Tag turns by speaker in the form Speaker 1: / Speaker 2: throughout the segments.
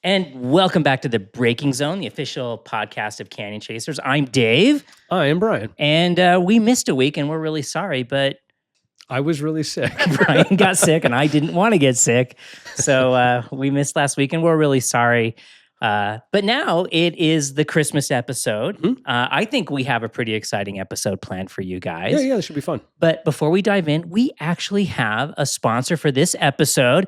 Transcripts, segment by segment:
Speaker 1: And welcome back to the Breaking Zone, the official podcast of Canyon Chasers. I'm Dave.
Speaker 2: I am Brian.
Speaker 1: And we missed a week, and we're really sorry, but
Speaker 2: I was really sick.
Speaker 1: Brian got sick, and I didn't want to get sick. So we missed last week, and we're really sorry. But now it is the Christmas episode.
Speaker 2: Mm-hmm.
Speaker 1: I think we have a pretty exciting episode planned for you guys.
Speaker 2: Yeah, this should be fun.
Speaker 1: But before we dive in, we actually have a sponsor for this episode.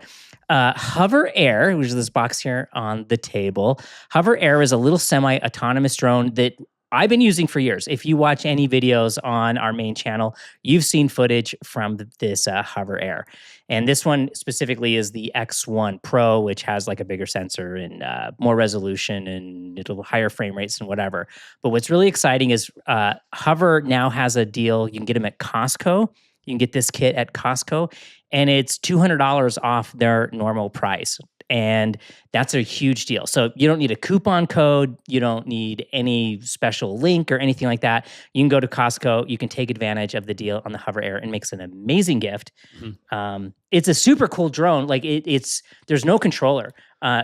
Speaker 1: Hover Air, which is this box here on the table. Hover Air is a little semi-autonomous drone that I've been using for years. If you watch any videos on our main channel, you've seen footage from this Hover Air. And this one specifically is the X1 Pro, which has like a bigger sensor and more resolution and it'll higher frame rates and whatever. But what's really exciting is Hover now has a deal. You can get them at Costco. You can get this kit at Costco, and it's $200 off their normal price. And that's a huge deal. So you don't need a coupon code. You don't need any special link or anything like that. You can go to Costco. You can take advantage of the deal on the Hover Air and makes an amazing gift. Mm-hmm. It's a super cool drone. Like there's no controller.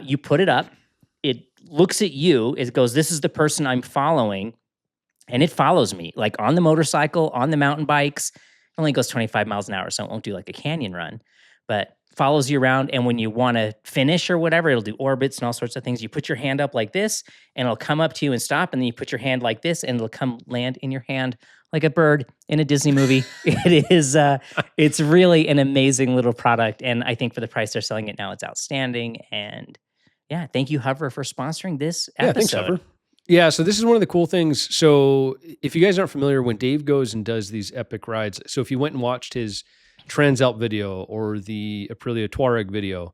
Speaker 1: You put it up. It looks at you. It goes, this is the person I'm following. And it follows me like on the motorcycle, on the mountain bikes. It only goes 25 miles an hour, so it won't do like a canyon run, but follows you around. And when you want to finish or whatever, it'll do orbits and all sorts of things. You put your hand up like this, and it'll come up to you and stop. And then you put your hand like this, and it'll come land in your hand like a bird in a Disney movie. It's really an amazing little product. And I think for the price they're selling it now, it's outstanding. And yeah, thank you, Hover, for sponsoring this episode.
Speaker 2: Yeah, thanks, Hover. Yeah, so this is one of the cool things. So if you guys aren't familiar, when Dave goes and does these epic rides, so if you went and watched his Transalp video or the Aprilia Touareg video,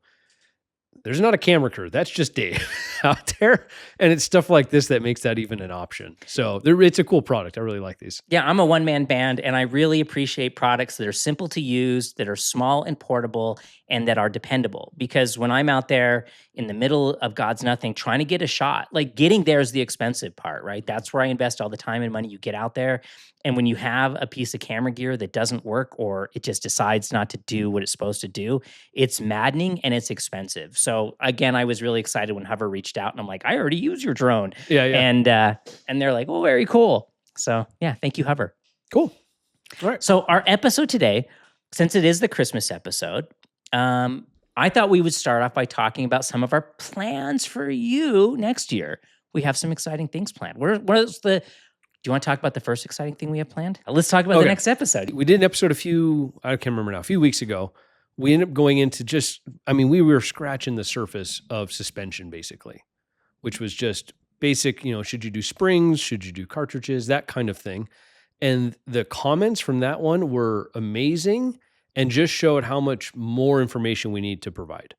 Speaker 2: there's not a camera crew. That's just Dave out there. And it's stuff like this that makes that even an option. So it's a cool product. I really like these.
Speaker 1: Yeah, I'm a one-man band, and I really appreciate products that are simple to use, that are small and portable, and that are dependable. Because when I'm out there in the middle of God's nothing trying to get a shot, like getting there is the expensive part, right? That's where I invest all the time and money. You get out there, and when you have a piece of camera gear that doesn't work or it just decides not to do what it's supposed to do, it's maddening and it's expensive. So again, I was really excited when Hover reached out, and I'm like, I already use your drone.
Speaker 2: Yeah.
Speaker 1: And they're like, well, very cool. So yeah, thank you, Hover.
Speaker 2: Cool. All right.
Speaker 1: So our episode today, since it is the Christmas episode, I thought we would start off by talking about some of our plans for you next year. We have some exciting things planned. Do you want to talk about the first exciting thing we have planned? Let's talk about the next episode.
Speaker 2: We did an episode I can't remember now, a few weeks ago. We ended up going into we were scratching the surface of suspension basically, which was just basic, should you do springs? Should you do cartridges? That kind of thing. And the comments from that one were amazing and just showed how much more information we need to provide.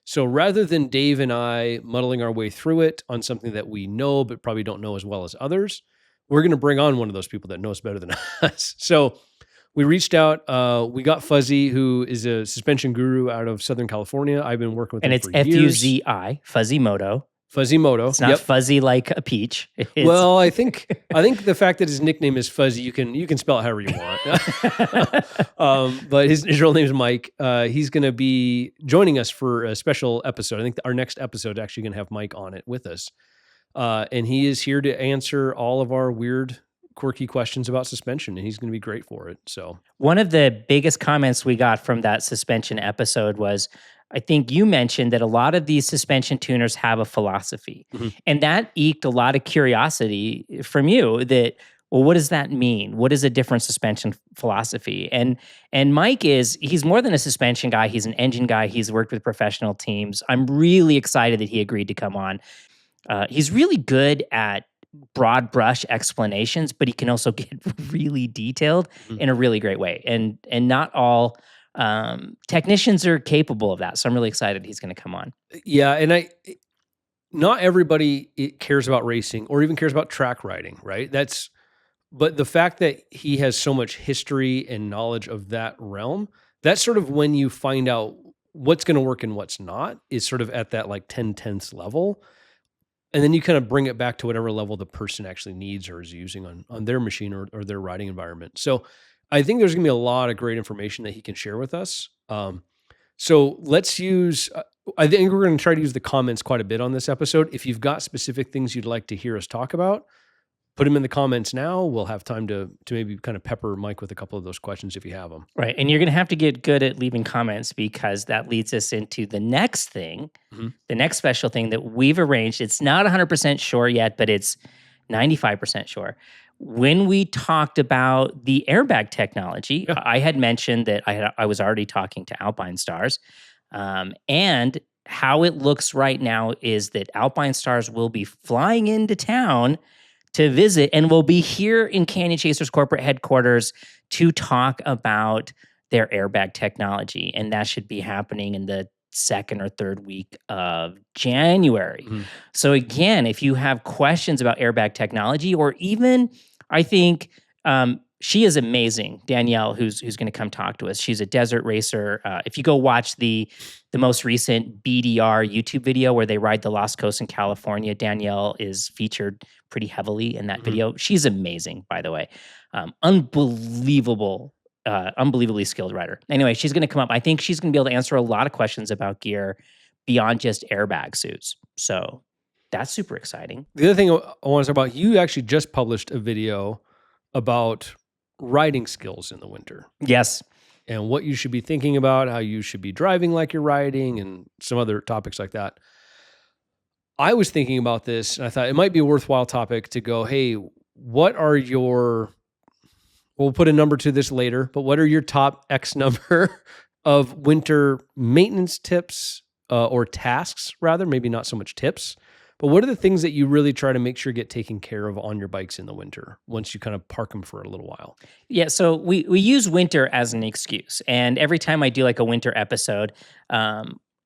Speaker 2: So rather than Dave and I muddling our way through it on something that we know but probably don't know as well as others, we're going to bring on one of those people that knows better than us. So we reached out. We got Fuzzy, who is a suspension guru out of Southern California. I've been working with him for years.
Speaker 1: And it's F-U-Z-I, Fuzzy Moto.
Speaker 2: Fuzzy Moto.
Speaker 1: It's not fuzzy like a peach.
Speaker 2: Well, I think the fact that his nickname is Fuzzy, you can spell it however you want. But his real name is Mike. He's going to be joining us for a special episode. I think our next episode is actually going to have Mike on it with us. And he is here to answer all of our weird, quirky questions about suspension, and he's going to be great for it. So
Speaker 1: one of the biggest comments we got from that suspension episode was, I think you mentioned that a lot of these suspension tuners have a philosophy. Mm-hmm. And that eked a lot of curiosity from you that, well, what does that mean? What is a different suspension philosophy? And Mike he's more than a suspension guy. He's an engine guy. He's worked with professional teams. I'm really excited that he agreed to come on. He's really good at broad brush explanations, but he can also get really detailed in a really great way. And not all technicians are capable of that. So I'm really excited he's going to come on.
Speaker 2: Yeah. And not everybody cares about racing or even cares about track riding, right? But the fact that he has so much history and knowledge of that realm, that's sort of when you find out what's going to work and what's not, is sort of at that like 10/10ths level. And then you kind of bring it back to whatever level the person actually needs or is using on their machine or their riding environment. So I think there's going to be a lot of great information that he can share with us. So let's use, I think we're going to try to use the comments quite a bit on this episode. If you've got specific things you'd like to hear us talk about, put them in the comments now. We'll have time to maybe kind of pepper Mike with a couple of those questions if you have them.
Speaker 1: Right. And you're going to have to get good at leaving comments because that leads us into the next thing, the next special thing that we've arranged. It's not 100% sure yet, but it's 95% sure. When we talked about the airbag technology, I had mentioned that I was already talking to Alpinestars. And how it looks right now is that Alpinestars will be flying into town to visit, and we'll be here in Canyon Chasers corporate headquarters to talk about their airbag technology. And that should be happening in the second or third week of January. So again, if you have questions about airbag technology, or even, I think she is amazing, Danielle, who's going to come talk to us. She's a desert racer. If you go watch the most recent BDR YouTube video where they ride the Lost Coast in California, Danielle is featured pretty heavily in that video. She's amazing, by the way. Unbelievably skilled rider. Anyway, she's going to come up. I think she's going to be able to answer a lot of questions about gear beyond just airbag suits. So that's super exciting.
Speaker 2: The other thing I want to talk about, you actually just published a video about riding skills in the winter.
Speaker 1: Yes.
Speaker 2: And what you should be thinking about, how you should be driving like you're riding, and some other topics like that. I was thinking about this, and I thought it might be a worthwhile topic to go, hey, what are your, we'll put a number to this later, but what are your top X number of winter maintenance tips or tasks, rather, maybe not so much tips, but what are the things that you really try to make sure get taken care of on your bikes in the winter once you kind of park them for a little while?
Speaker 1: Yeah, so we use winter as an excuse. And every time I do like a winter episode,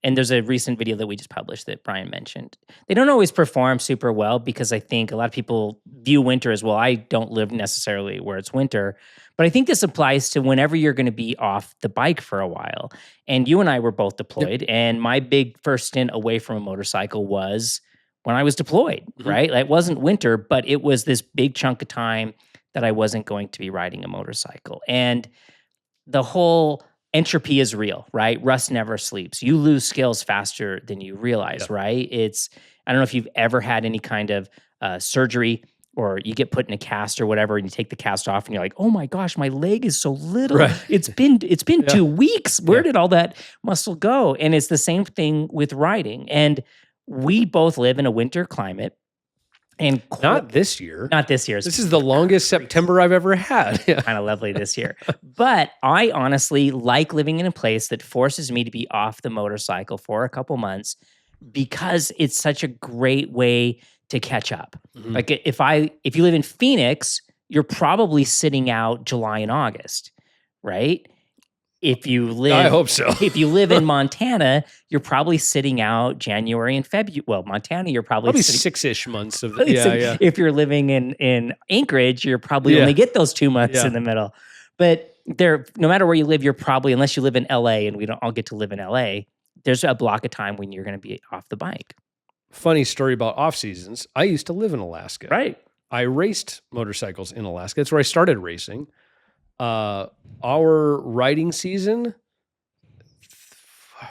Speaker 1: and there's a recent video that we just published that Brian mentioned, they don't always perform super well because I think a lot of people view winter as, well, I don't live necessarily where it's winter. But I think this applies to whenever you're going to be off the bike for a while. And you and I were both deployed. And my big first stint away from a motorcycle was when I was deployed, right? It wasn't winter, but it was this big chunk of time that I wasn't going to be riding a motorcycle. And the whole entropy is real, right? Rust never sleeps. You lose skills faster than you realize, right? I don't know if you've ever had any kind of surgery, or you get put in a cast or whatever, and you take the cast off and you're like, oh my gosh, my leg is so little. Right. It's been 2 weeks. Where did all that muscle go? And it's the same thing with riding. And we both live in a winter climate. And
Speaker 2: not this year.
Speaker 1: Not this year.
Speaker 2: This is the longest September I've ever had.
Speaker 1: Kind of lovely this year. But I honestly like living in a place that forces me to be off the motorcycle for a couple months because it's such a great way to catch up. Like if you live in Phoenix, you're probably sitting out July and August, right? If you live,
Speaker 2: I hope so.
Speaker 1: If you live in Montana, you're probably sitting out January and February. Well, Montana, you're probably
Speaker 2: 6-ish months of
Speaker 1: If you're living in Anchorage, you're probably only get those 2 months in the middle. But no matter where you live, you're probably, unless you live in LA, and we don't all get to live in LA, there's a block of time when you're going to be off the bike.
Speaker 2: Funny story about off seasons. I used to live in Alaska.
Speaker 1: Right.
Speaker 2: I raced motorcycles in Alaska. That's where I started racing. Our riding season,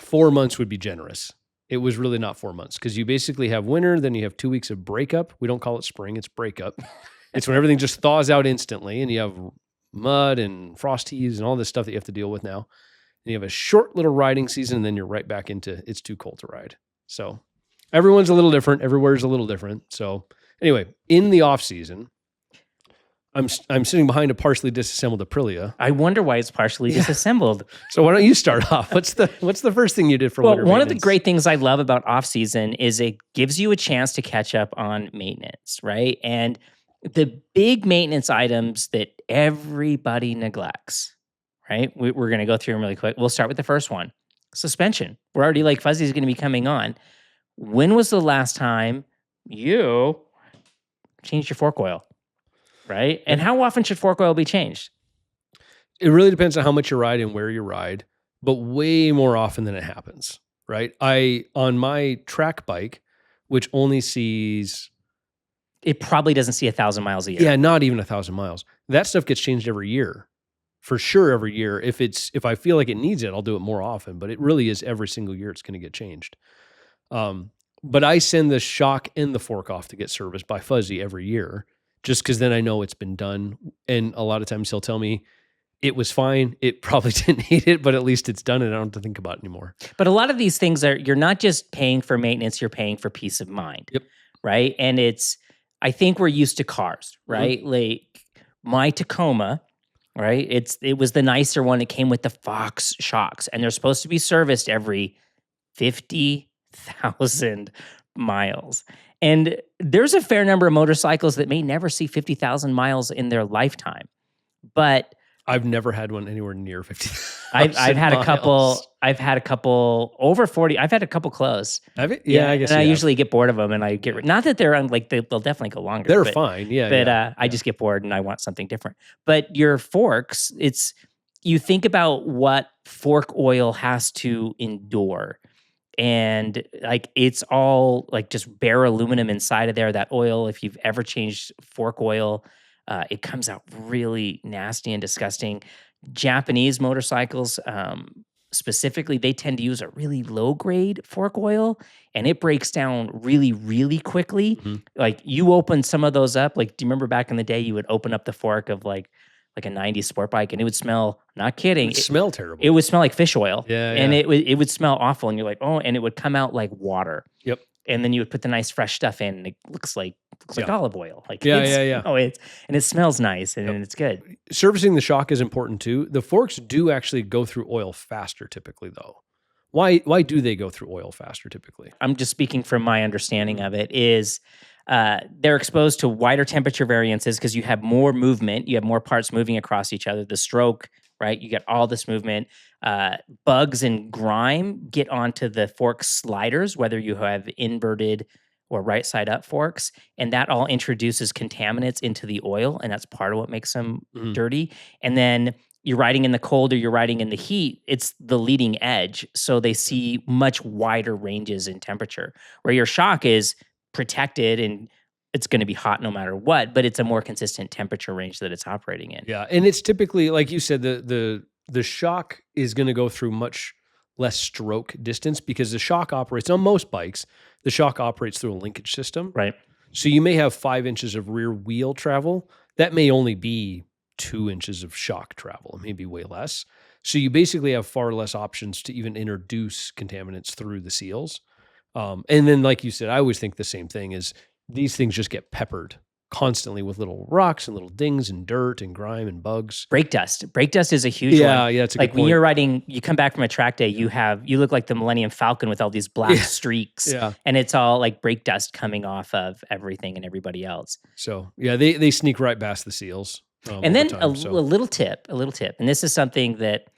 Speaker 2: 4 months would be generous. It was really not 4 months because you basically have winter, then you have 2 weeks of breakup. We don't call it spring, it's breakup. It's when everything just thaws out instantly and you have mud and frost heaves and all this stuff that you have to deal with now. And you have a short little riding season, and then you're right back into it's too cold to ride. So everyone's a little different. Everywhere's a little different. So anyway, in the off season, I'm sitting behind a partially disassembled Aprilia.
Speaker 1: I wonder why it's partially disassembled.
Speaker 2: So why don't you start off? What's the first thing you did for winter
Speaker 1: one
Speaker 2: maintenance?
Speaker 1: of the great things I love about off season is it gives you a chance to catch up on maintenance, right? And the big maintenance items that everybody neglects, right? We're going to go through them really quick. We'll start with the first one, suspension. We're already like Fuzzy's going to be coming on. When was the last time you changed your fork oil? Right? And how often should fork oil be changed?
Speaker 2: It really depends on how much you ride and where you ride, but way more often than it happens, right? On my track bike, which only sees...
Speaker 1: It probably doesn't see 1,000 miles a year.
Speaker 2: Yeah, not even 1,000 miles. That stuff gets changed every year for sure every year. If I feel like it needs it, I'll do it more often, but it really is every single year it's going to get changed. But I send the shock and the fork off to get serviced by Fuzzy every year, just because then I know it's been done. And a lot of times he'll tell me it was fine. It probably didn't need it, but at least it's done and I don't have to think about it anymore.
Speaker 1: But a lot of these things you're not just paying for maintenance, you're paying for peace of mind.
Speaker 2: Yep.
Speaker 1: Right. And I think we're used to cars, right?
Speaker 2: Mm-hmm.
Speaker 1: Like my Tacoma, right? It was the nicer one. It came with the Fox shocks, and they're supposed to be serviced every 50,000 miles. And there's a fair number of motorcycles that may never see 50,000 miles in their lifetime. But
Speaker 2: I've never had one anywhere near 50.
Speaker 1: I've had a couple. I've had a couple over 40. I've had a couple close.
Speaker 2: Have you? Yeah, I guess.
Speaker 1: And I usually get bored of them, and I get not that they're they'll definitely go longer.
Speaker 2: They're fine. Yeah,
Speaker 1: but I just get bored and I want something different. But your forks, you think about what fork oil has to endure. And like it's all like just bare aluminum inside of there. That oil, if you've ever changed fork oil, it comes out really nasty and disgusting. Japanese motorcycles, specifically, they tend to use a really low grade fork oil, and it breaks down really, really quickly.
Speaker 2: Mm-hmm.
Speaker 1: Like you open some of those up. Like, do you remember back in the day, you would open up the fork of like a 90s sport bike, and it would smell, not kidding.
Speaker 2: It smell terrible.
Speaker 1: It would smell like fish oil.
Speaker 2: Yeah.
Speaker 1: And it would smell awful. And you're like, oh, and it would come out like water.
Speaker 2: Yep.
Speaker 1: And then you would put the nice fresh stuff in, and it looks like olive oil. Like
Speaker 2: yeah.
Speaker 1: Oh, and it smells nice, and it's good.
Speaker 2: Servicing the shock is important too. The forks do actually go through oil faster typically, though. Why do they go through oil faster typically?
Speaker 1: I'm just speaking from my understanding of it. Is they're exposed to wider temperature variances because you have more movement, you have more parts moving across each other. The stroke, right? You get all this movement. Bugs and grime get onto the fork sliders, whether you have inverted or right side up forks, and that all introduces contaminants into the oil, and that's part of what makes them dirty. And then you're riding in the cold or you're riding in the heat, it's the leading edge, so they see much wider ranges in temperature, where your shock is protected and it's going to be hot no matter what, but it's a more consistent temperature range that it's operating in.
Speaker 2: Yeah, and it's typically, like you said, the shock is going to go through much less stroke distance because the shock operates on most bikes. The shock operates through a linkage system.
Speaker 1: Right.
Speaker 2: So you may have 5 inches of rear wheel travel. That may only be 2 inches of shock travel, maybe way less. So you basically have far less options to even introduce contaminants through the seals. And then, like you said, I always think the same thing is these things just get peppered constantly with little rocks and little dings and dirt and grime and bugs.
Speaker 1: Brake dust is a huge one.
Speaker 2: Yeah, it's a good
Speaker 1: like
Speaker 2: point.
Speaker 1: When you're riding, you come back from a track day, you look like the Millennium Falcon with all these black streaks, and it's all like brake dust coming off of everything and everybody else.
Speaker 2: So they sneak right past the seals.
Speaker 1: And then a little tip, and this is something that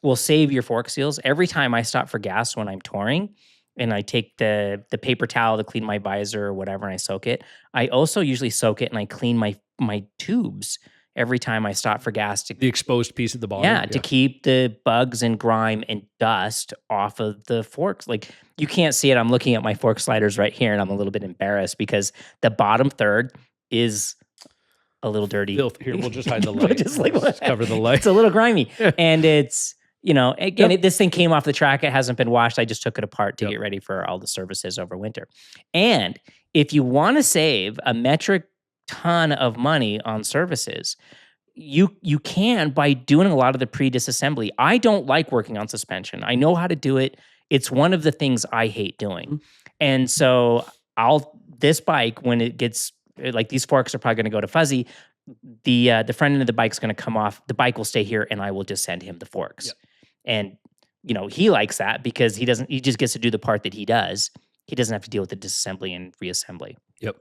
Speaker 1: will save your fork seals. Every time I stop for gas when I'm touring, and I take the paper towel to clean my visor or whatever, and I soak it. I also usually soak it and I clean my tubes every time I stop for gas.
Speaker 2: The exposed piece at the bottom?
Speaker 1: To keep the bugs and grime and dust off of the forks. Like, you can't see it. I'm looking at my fork sliders right here, and I'm a little bit embarrassed because the bottom third is a little dirty.
Speaker 2: Filth. Here, we'll just hide the light. just cover the light.
Speaker 1: It's a little grimy. And it's... again, this thing came off the track. It hasn't been washed. I just took it apart to get ready for all the services over winter. And if you want to save a metric ton of money on services, you can by doing a lot of the pre-disassembly. I don't like working on suspension. I know how to do it. It's one of the things I hate doing. And so this bike, when it gets, like, these forks are probably going to go to Fuzzy, the front end of the bike's going to come off. The bike will stay here, and I will just send him the forks. Yep. And he likes that because he just gets to do the part that he does. He doesn't have to deal with the disassembly and reassembly.
Speaker 2: Yep.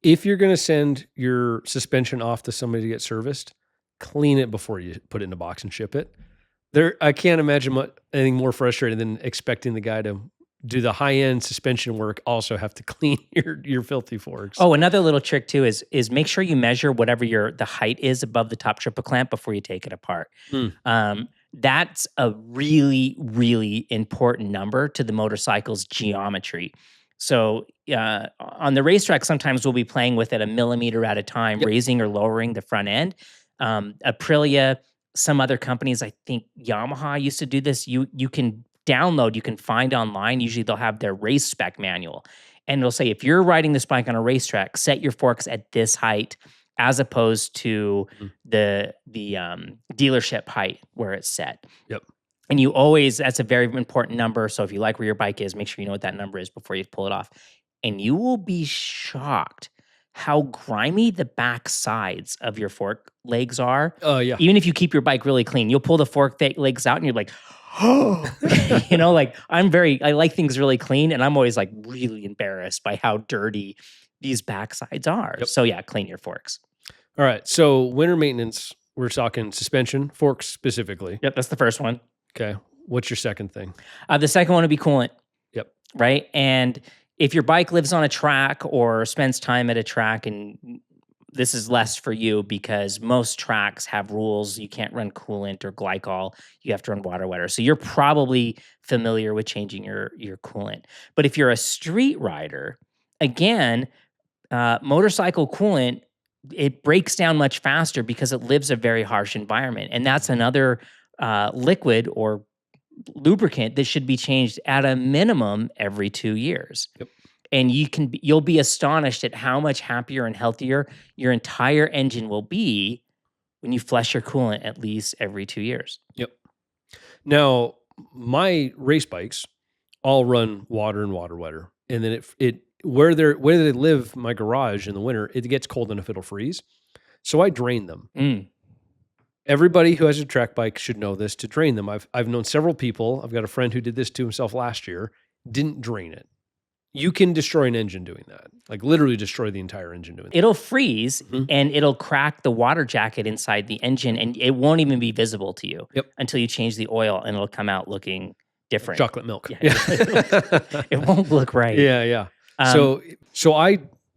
Speaker 2: If you're going to send your suspension off to somebody to get serviced, clean it before you put it in a box and ship it. I can't imagine anything more frustrating than expecting the guy to do the high-end suspension work, also have to clean your filthy forks. Oh,
Speaker 1: another little trick too is make sure you measure whatever the height is above the top triple clamp before you take it apart. That's a really, really important number to the motorcycle's geometry. So on the racetrack, sometimes we'll be playing with it a millimeter at a time, raising or lowering the front end. Aprilia some other companies, I think Yamaha used to do this. You can download, you can find online. Usually they'll have their race spec manual, and it'll say if you're riding this bike on a racetrack, set your forks at this height, as opposed to the dealership height where it's set.
Speaker 2: Yep.
Speaker 1: And you always, that's a very important number. So if you like where your bike is, make sure you know what that number is before you pull it off. And you will be shocked how grimy the back sides of your fork legs are.
Speaker 2: Oh, yeah.
Speaker 1: Even if you keep your bike really clean, you'll pull the fork legs out and you're like, oh, like I like things really clean. And I'm always like really embarrassed by how dirty these back sides are.
Speaker 2: Yep.
Speaker 1: So yeah, clean your forks.
Speaker 2: All right. So winter maintenance, we're talking suspension, forks specifically.
Speaker 1: Yep. That's the first one.
Speaker 2: Okay. What's your second thing?
Speaker 1: The second one would be coolant.
Speaker 2: Yep.
Speaker 1: Right. And if your bike lives on a track or spends time at a track, and this is less for you because most tracks have rules. You can't run coolant or glycol. You have to run water wetter. So you're probably familiar with changing your coolant. But if you're a street rider, again, motorcycle coolant, it breaks down much faster because it lives a very harsh environment. And that's another liquid or lubricant that should be changed at a minimum every 2 years.
Speaker 2: Yep.
Speaker 1: And you'll be astonished at how much happier and healthier your entire engine will be when you flush your coolant at least every 2 years.
Speaker 2: Yep. Now, my race bikes all run water and water wetter. And then where they live, my garage in the winter, it gets cold enough it'll freeze. So I drain them. Everybody who has a track bike should know this, to drain them. I've known several people. I've got a friend who did this to himself last year, didn't drain it. You can destroy an engine doing that. Like literally destroy the entire engine doing that.
Speaker 1: It'll freeze and it'll crack the water jacket inside the engine, and it won't even be visible to you until you change the oil, and it'll come out looking different.
Speaker 2: Chocolate milk.
Speaker 1: Yeah. It won't look right.
Speaker 2: Yeah. So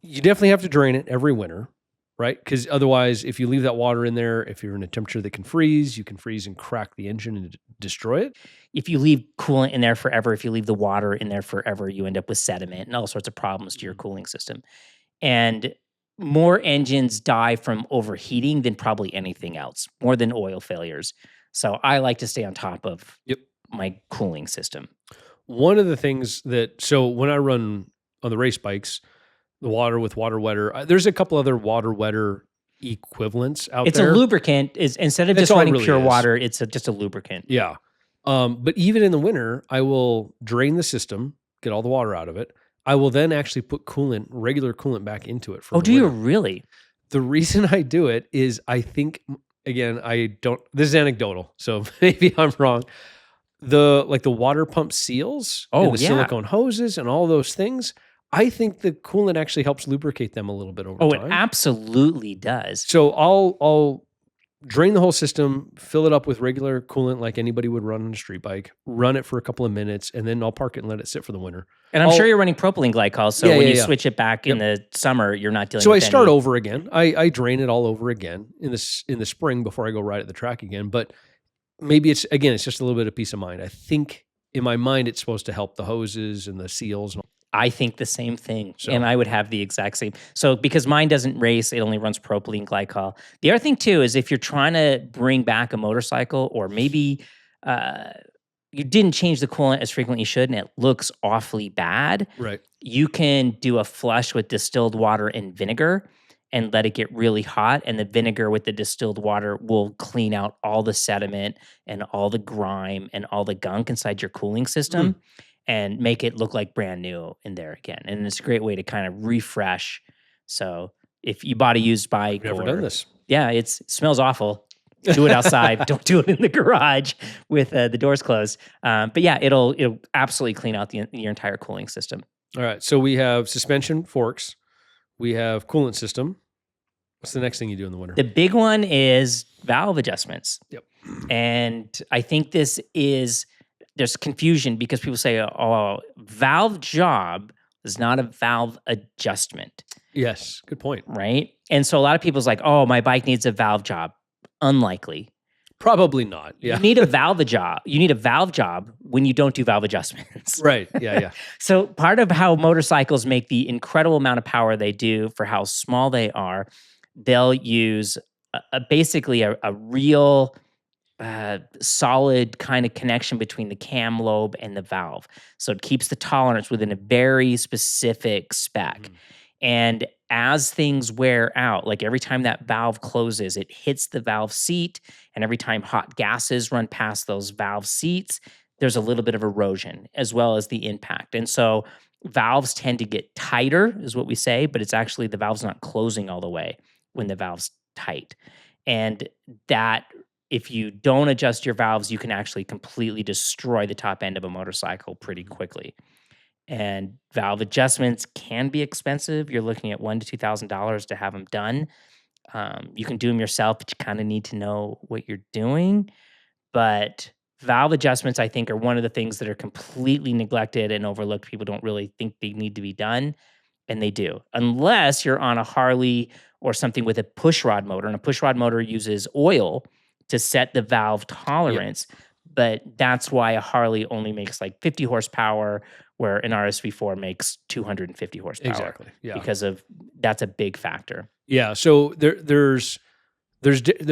Speaker 2: you definitely have to drain it every winter, right? Because otherwise, if you leave that water in there, if you're in a temperature that can freeze, you can freeze and crack the engine and destroy it.
Speaker 1: If you leave coolant in there forever, if you leave the water in there forever, you end up with sediment and all sorts of problems to your cooling system. And more engines die from overheating than probably anything else, more than oil failures. So I like to stay on top of my cooling system.
Speaker 2: One of the things so when I run on the race bikes, the water with water wetter, there's a couple other water wetter equivalents out there.
Speaker 1: It's a lubricant. Instead of just running really pure water, it's just a lubricant.
Speaker 2: Yeah. But even in the winter, I will drain the system, get all the water out of it. I will then actually put regular coolant back into it.
Speaker 1: Oh, do you really?
Speaker 2: The reason I do it is I think, again, this is anecdotal, so maybe I'm wrong. The water pump seals and the silicone hoses and all those things, I think the coolant actually helps lubricate them a little bit over time.
Speaker 1: Oh, it absolutely does.
Speaker 2: So I'll drain the whole system, fill it up with regular coolant like anybody would run on a street bike, run it for a couple of minutes, and then I'll park it and let it sit for the winter.
Speaker 1: And I'm sure you're running propylene glycol, so when you switch it back in the summer, you're not dealing with
Speaker 2: So I start over again. I drain it all over again in the spring before I go ride at the track again. But maybe it's just a little bit of peace of mind. I think in my mind it's supposed to help the hoses and the seals and all.
Speaker 1: I think the same thing, and I would have the exact same. So because mine doesn't race, it only runs propylene glycol. The other thing too is if you're trying to bring back a motorcycle, or maybe you didn't change the coolant as frequently as you should, and it looks awfully bad.
Speaker 2: Right.
Speaker 1: You can do a flush with distilled water and vinegar and let it get really hot, and the vinegar with the distilled water will clean out all the sediment and all the grime and all the gunk inside your cooling system. And make it look like brand new in there again. And it's a great way to kind of refresh. So if you bought a used bike,
Speaker 2: I've never done this.
Speaker 1: Yeah, it smells awful. Do it outside. Don't do it in the garage with the doors closed. But yeah, it'll absolutely clean out your entire cooling system.
Speaker 2: All right. So we have suspension, forks. We have coolant system. What's the next thing you do in the winter?
Speaker 1: The big one is valve adjustments.
Speaker 2: Yep.
Speaker 1: And I think there's confusion because people say, oh, valve job is not a valve adjustment.
Speaker 2: Yes, good point.
Speaker 1: Right? And so a lot of people's like, oh, my bike needs a valve job. Unlikely.
Speaker 2: Probably not. Yeah.
Speaker 1: You need a valve job. You need a valve job when you don't do valve adjustments.
Speaker 2: Right. Yeah.
Speaker 1: So part of how motorcycles make the incredible amount of power they do for how small they are, they'll use basically a real solid kind of connection between the cam lobe and the valve. So it keeps the tolerance within a very specific spec. And as things wear out, like every time that valve closes, it hits the valve seat. And every time hot gases run past those valve seats, there's a little bit of erosion as well as the impact. And so valves tend to get tighter, is what we say, but it's actually the valve's not closing all the way when the valve's tight. And that, if you don't adjust your valves, you can actually completely destroy the top end of a motorcycle pretty quickly. And valve adjustments can be expensive. You're looking at $1,000 to $2,000 to have them done. You can do them yourself, but you kind of need to know what you're doing. But valve adjustments, I think, are one of the things that are completely neglected and overlooked. People don't really think they need to be done, and they do, unless you're on a Harley or something with a push rod motor. And a push rod motor uses oil to set the valve tolerance. Yep. But that's why a Harley only makes like 50 horsepower, where an RSV4 makes 250 horsepower.
Speaker 2: Exactly. Yeah.
Speaker 1: Because of that's a big factor.
Speaker 2: Yeah. So there's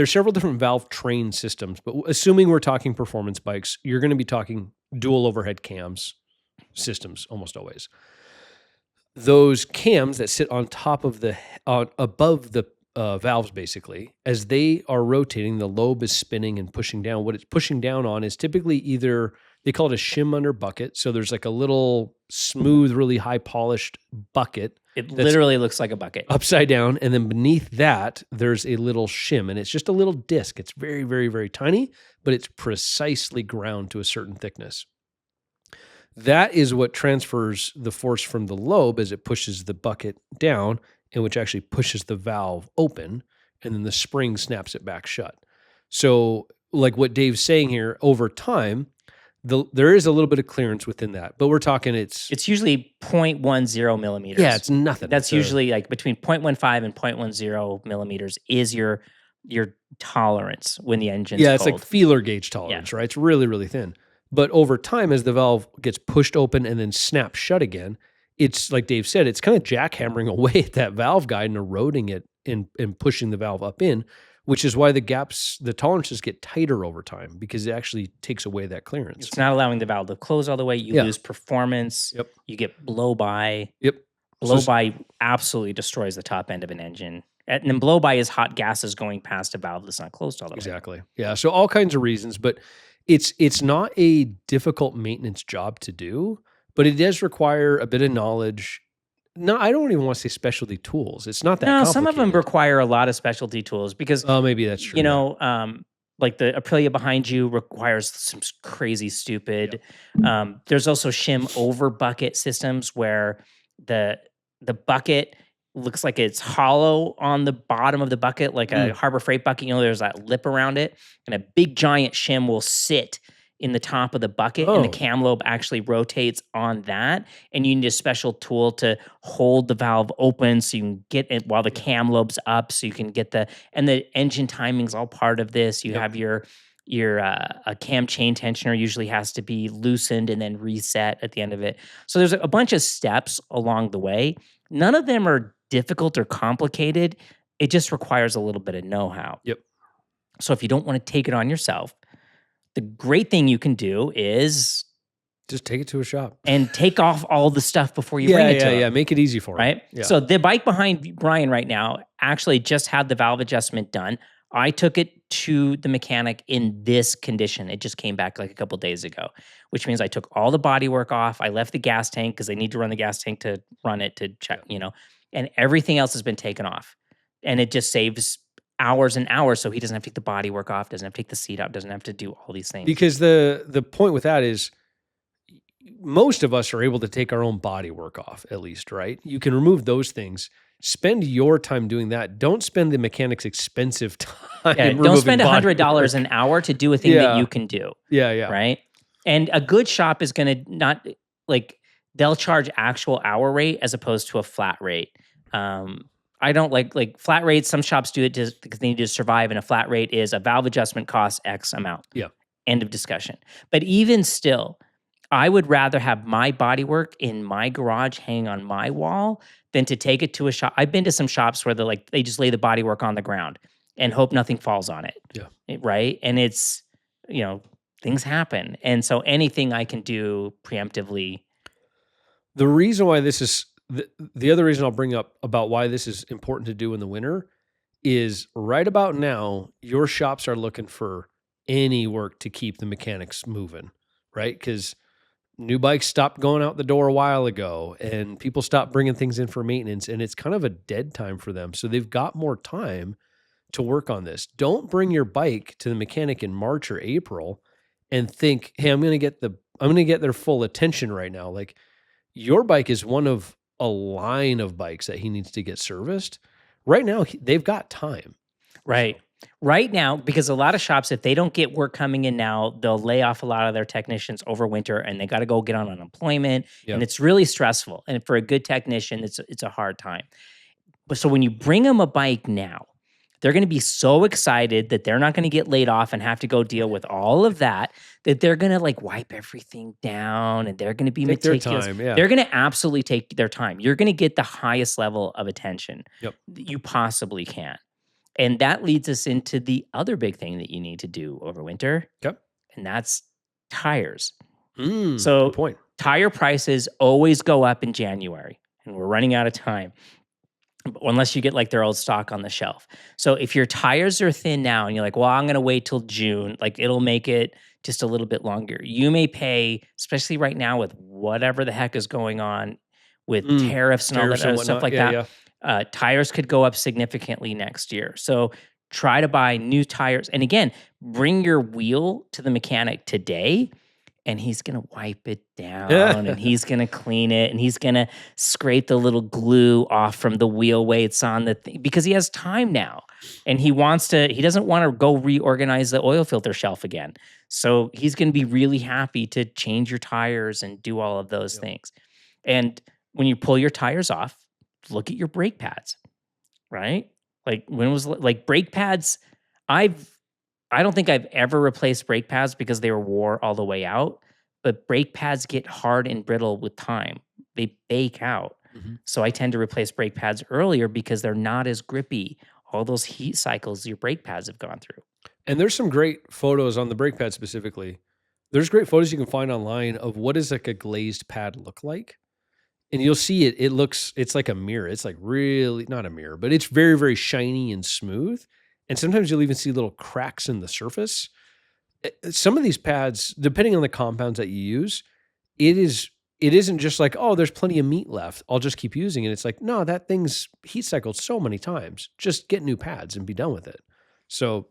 Speaker 2: several different valve train systems, but assuming we're talking performance bikes, you're going to be talking dual overhead cams systems almost always. Those cams that sit on top of above the valves, basically, as they are rotating, the lobe is spinning and pushing down. What it's pushing down on is typically either, they call it a shim under bucket. So there's like a little smooth, really high polished bucket.
Speaker 1: It literally looks like a bucket.
Speaker 2: Upside down. And then beneath that, there's a little shim, and it's just a little disc. It's very, very, very tiny, but it's precisely ground to a certain thickness. That is what transfers the force from the lobe as it pushes the bucket down, and which actually pushes the valve open, and then the spring snaps it back shut. So like what Dave's saying here, over time, there is a little bit of clearance within that, but we're talking it's
Speaker 1: usually 0.10 millimeters.
Speaker 2: Yeah, it's nothing.
Speaker 1: That's usually like between 0.15 and 0.10 millimeters is your tolerance when the engine's cold.
Speaker 2: It's like feeler gauge tolerance, right? It's really, really thin. But over time, as the valve gets pushed open and then snaps shut again, it's like Dave said, it's kind of jackhammering away at that valve guide and eroding it and pushing the valve up in, which is why the tolerances get tighter over time, because it actually takes away that clearance.
Speaker 1: It's not allowing the valve to close all the way. You lose performance.
Speaker 2: Yep.
Speaker 1: You get blow-by.
Speaker 2: Yep.
Speaker 1: Blow-by absolutely destroys the top end of an engine. And then blow-by is hot gases going past a valve that's not closed all the way.
Speaker 2: Exactly. Yeah. So all kinds of reasons, but it's not a difficult maintenance job to do, but it does require a bit of knowledge. No, I don't even want to say specialty tools. It's not that complicated.
Speaker 1: Some of them require a lot of specialty tools because
Speaker 2: maybe that's true.
Speaker 1: Like the Aprilia behind you requires some crazy stupid. Yep. There's also shim over bucket systems where the bucket looks like it's hollow on the bottom of the bucket, like a Harbor Freight bucket. There's that lip around it, and a big giant shim will sit in the top of the bucket, and the cam lobe actually rotates on that. And you need a special tool to hold the valve open so you can get it while the cam lobe's up, so you can get and the engine timing's all part of this. You have your a cam chain tensioner usually has to be loosened and then reset at the end of it. So there's a bunch of steps along the way. None of them are difficult or complicated. It just requires a little bit of know-how.
Speaker 2: Yep.
Speaker 1: So if you don't want to take it on yourself, the great thing you can do is
Speaker 2: just take it to a shop
Speaker 1: and take off all the stuff before you bring it to them.
Speaker 2: Yeah, make it easy for them.
Speaker 1: Right?
Speaker 2: Yeah.
Speaker 1: So the bike behind Brian right now actually just had the valve adjustment done. I took it to the mechanic in this condition. It just came back like a couple days ago, which means I took all the bodywork off. I left the gas tank because they need to run the gas tank to run it to check, and everything else has been taken off. And it just saves hours and hours, so he doesn't have to take the bodywork off, doesn't have to take the seat out, doesn't have to do all these things.
Speaker 2: Because the point with that is most of us are able to take our own bodywork off, at least, right? You can remove those things. Spend your time doing that. Don't spend the mechanic's expensive time.
Speaker 1: Yeah, don't spend $100 an hour to do a thing that you can do.
Speaker 2: Yeah.
Speaker 1: Right? And a good shop is going to not, like, they'll charge actual hour rate as opposed to a flat rate. I don't like flat rates. Some shops do it just because they need to survive, and a flat rate is a valve adjustment costs X amount.
Speaker 2: Yeah.
Speaker 1: End of discussion. But even still, I would rather have my bodywork in my garage hanging on my wall than to take it to a shop. I've been to some shops where they just lay the bodywork on the ground and hope nothing falls on it.
Speaker 2: Yeah.
Speaker 1: Right? And it's things happen. And so anything I can do preemptively.
Speaker 2: The reason why this is the other reason I'll bring up about why this is important to do in the winter is right about now, your shops are looking for any work to keep the mechanics moving, right? Because new bikes stopped going out the door a while ago and people stopped bringing things in for maintenance, and it's kind of a dead time for them. So they've got more time to work on this. Don't bring your bike to the mechanic in March or April and think, hey, I'm going to get their full attention right now. Like, your bike is one of a line of bikes that he needs to get serviced. Right now, they've got time.
Speaker 1: Right. Right now, because a lot of shops, if they don't get work coming in now, they'll lay off a lot of their technicians over winter, and they got to go get on unemployment.
Speaker 2: Yep.
Speaker 1: And it's really stressful. And for a good technician, it's a hard time. But so when you bring them a bike now, they're going to be so excited that they're not going to get laid off and have to go deal with all of that they're going to like wipe everything down, and they're going to be meticulous.
Speaker 2: Their time, yeah.
Speaker 1: They're going to absolutely take their time. You're going to get the highest level of attention
Speaker 2: Yep.
Speaker 1: that you possibly can. And that leads us into the other big thing that you need to do over winter.
Speaker 2: Yep.
Speaker 1: And that's tires.
Speaker 2: So
Speaker 1: So
Speaker 2: good point.
Speaker 1: tire prices always go up in January, and we're running out of time unless you get like their old stock on the shelf. So if your tires are thin now and you're like, well, I'm going to wait till June, like it'll make it just a little bit longer. You may pay, especially right now with whatever the heck is going on with tariffs and all that other stuff like that. Tires could go up significantly next year. So try to buy new tires. And again, bring your wheel to the mechanic today, and he's going to wipe it down and he's going to clean it, and he's going to scrape the little glue off from the wheel weights on the thing, because he has time now, and he doesn't want to go reorganize the oil filter shelf again. So he's going to be really happy to change your tires and do all of those things. And when you pull your tires off, look at your brake pads, right? Like brake pads, I don't think I've ever replaced brake pads because they were wore all the way out, but brake pads get hard and brittle with time. They bake out.
Speaker 2: Mm-hmm.
Speaker 1: So I tend to replace brake pads earlier because they're not as grippy. All those heat cycles your brake pads have gone through.
Speaker 2: And there's some great photos on the brake pad specifically. There's great photos you can find online of what does like a glazed pad look like. And you'll see it. It's like a mirror. It's like really not a mirror, but it's very, very shiny and smooth. And sometimes you'll even see little cracks in the surface. Some of these pads, depending on the compounds that you use, it isn't just like, oh, there's plenty of meat left, I'll just keep using it. It's like, no, that thing's heat cycled so many times. Just get new pads and be done with it. So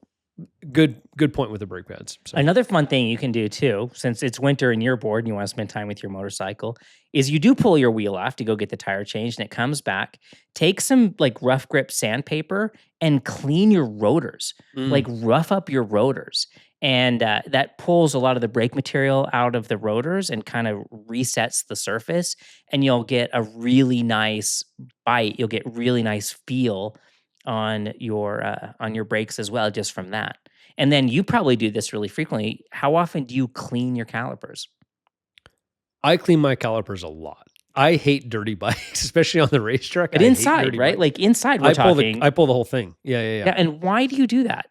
Speaker 2: good point with the brake pads. So.
Speaker 1: Another fun thing you can do too, since it's winter and you're bored and you want to spend time with your motorcycle, is you do pull your wheel off to go get the tire changed, and it comes back. Take some like rough grip sandpaper and clean your rotors, like rough up your rotors. And that pulls a lot of the brake material out of the rotors and kind of resets the surface, and you'll get a really nice bite. You'll get really nice feel on your brakes as well, just from that. And then you probably do this really frequently. How often do you clean your calipers?
Speaker 2: I clean my calipers a lot. I hate dirty bikes, especially on the racetrack.
Speaker 1: But inside, right? Bikes. Like inside, I pull
Speaker 2: the whole thing. Yeah.
Speaker 1: And why do you do that?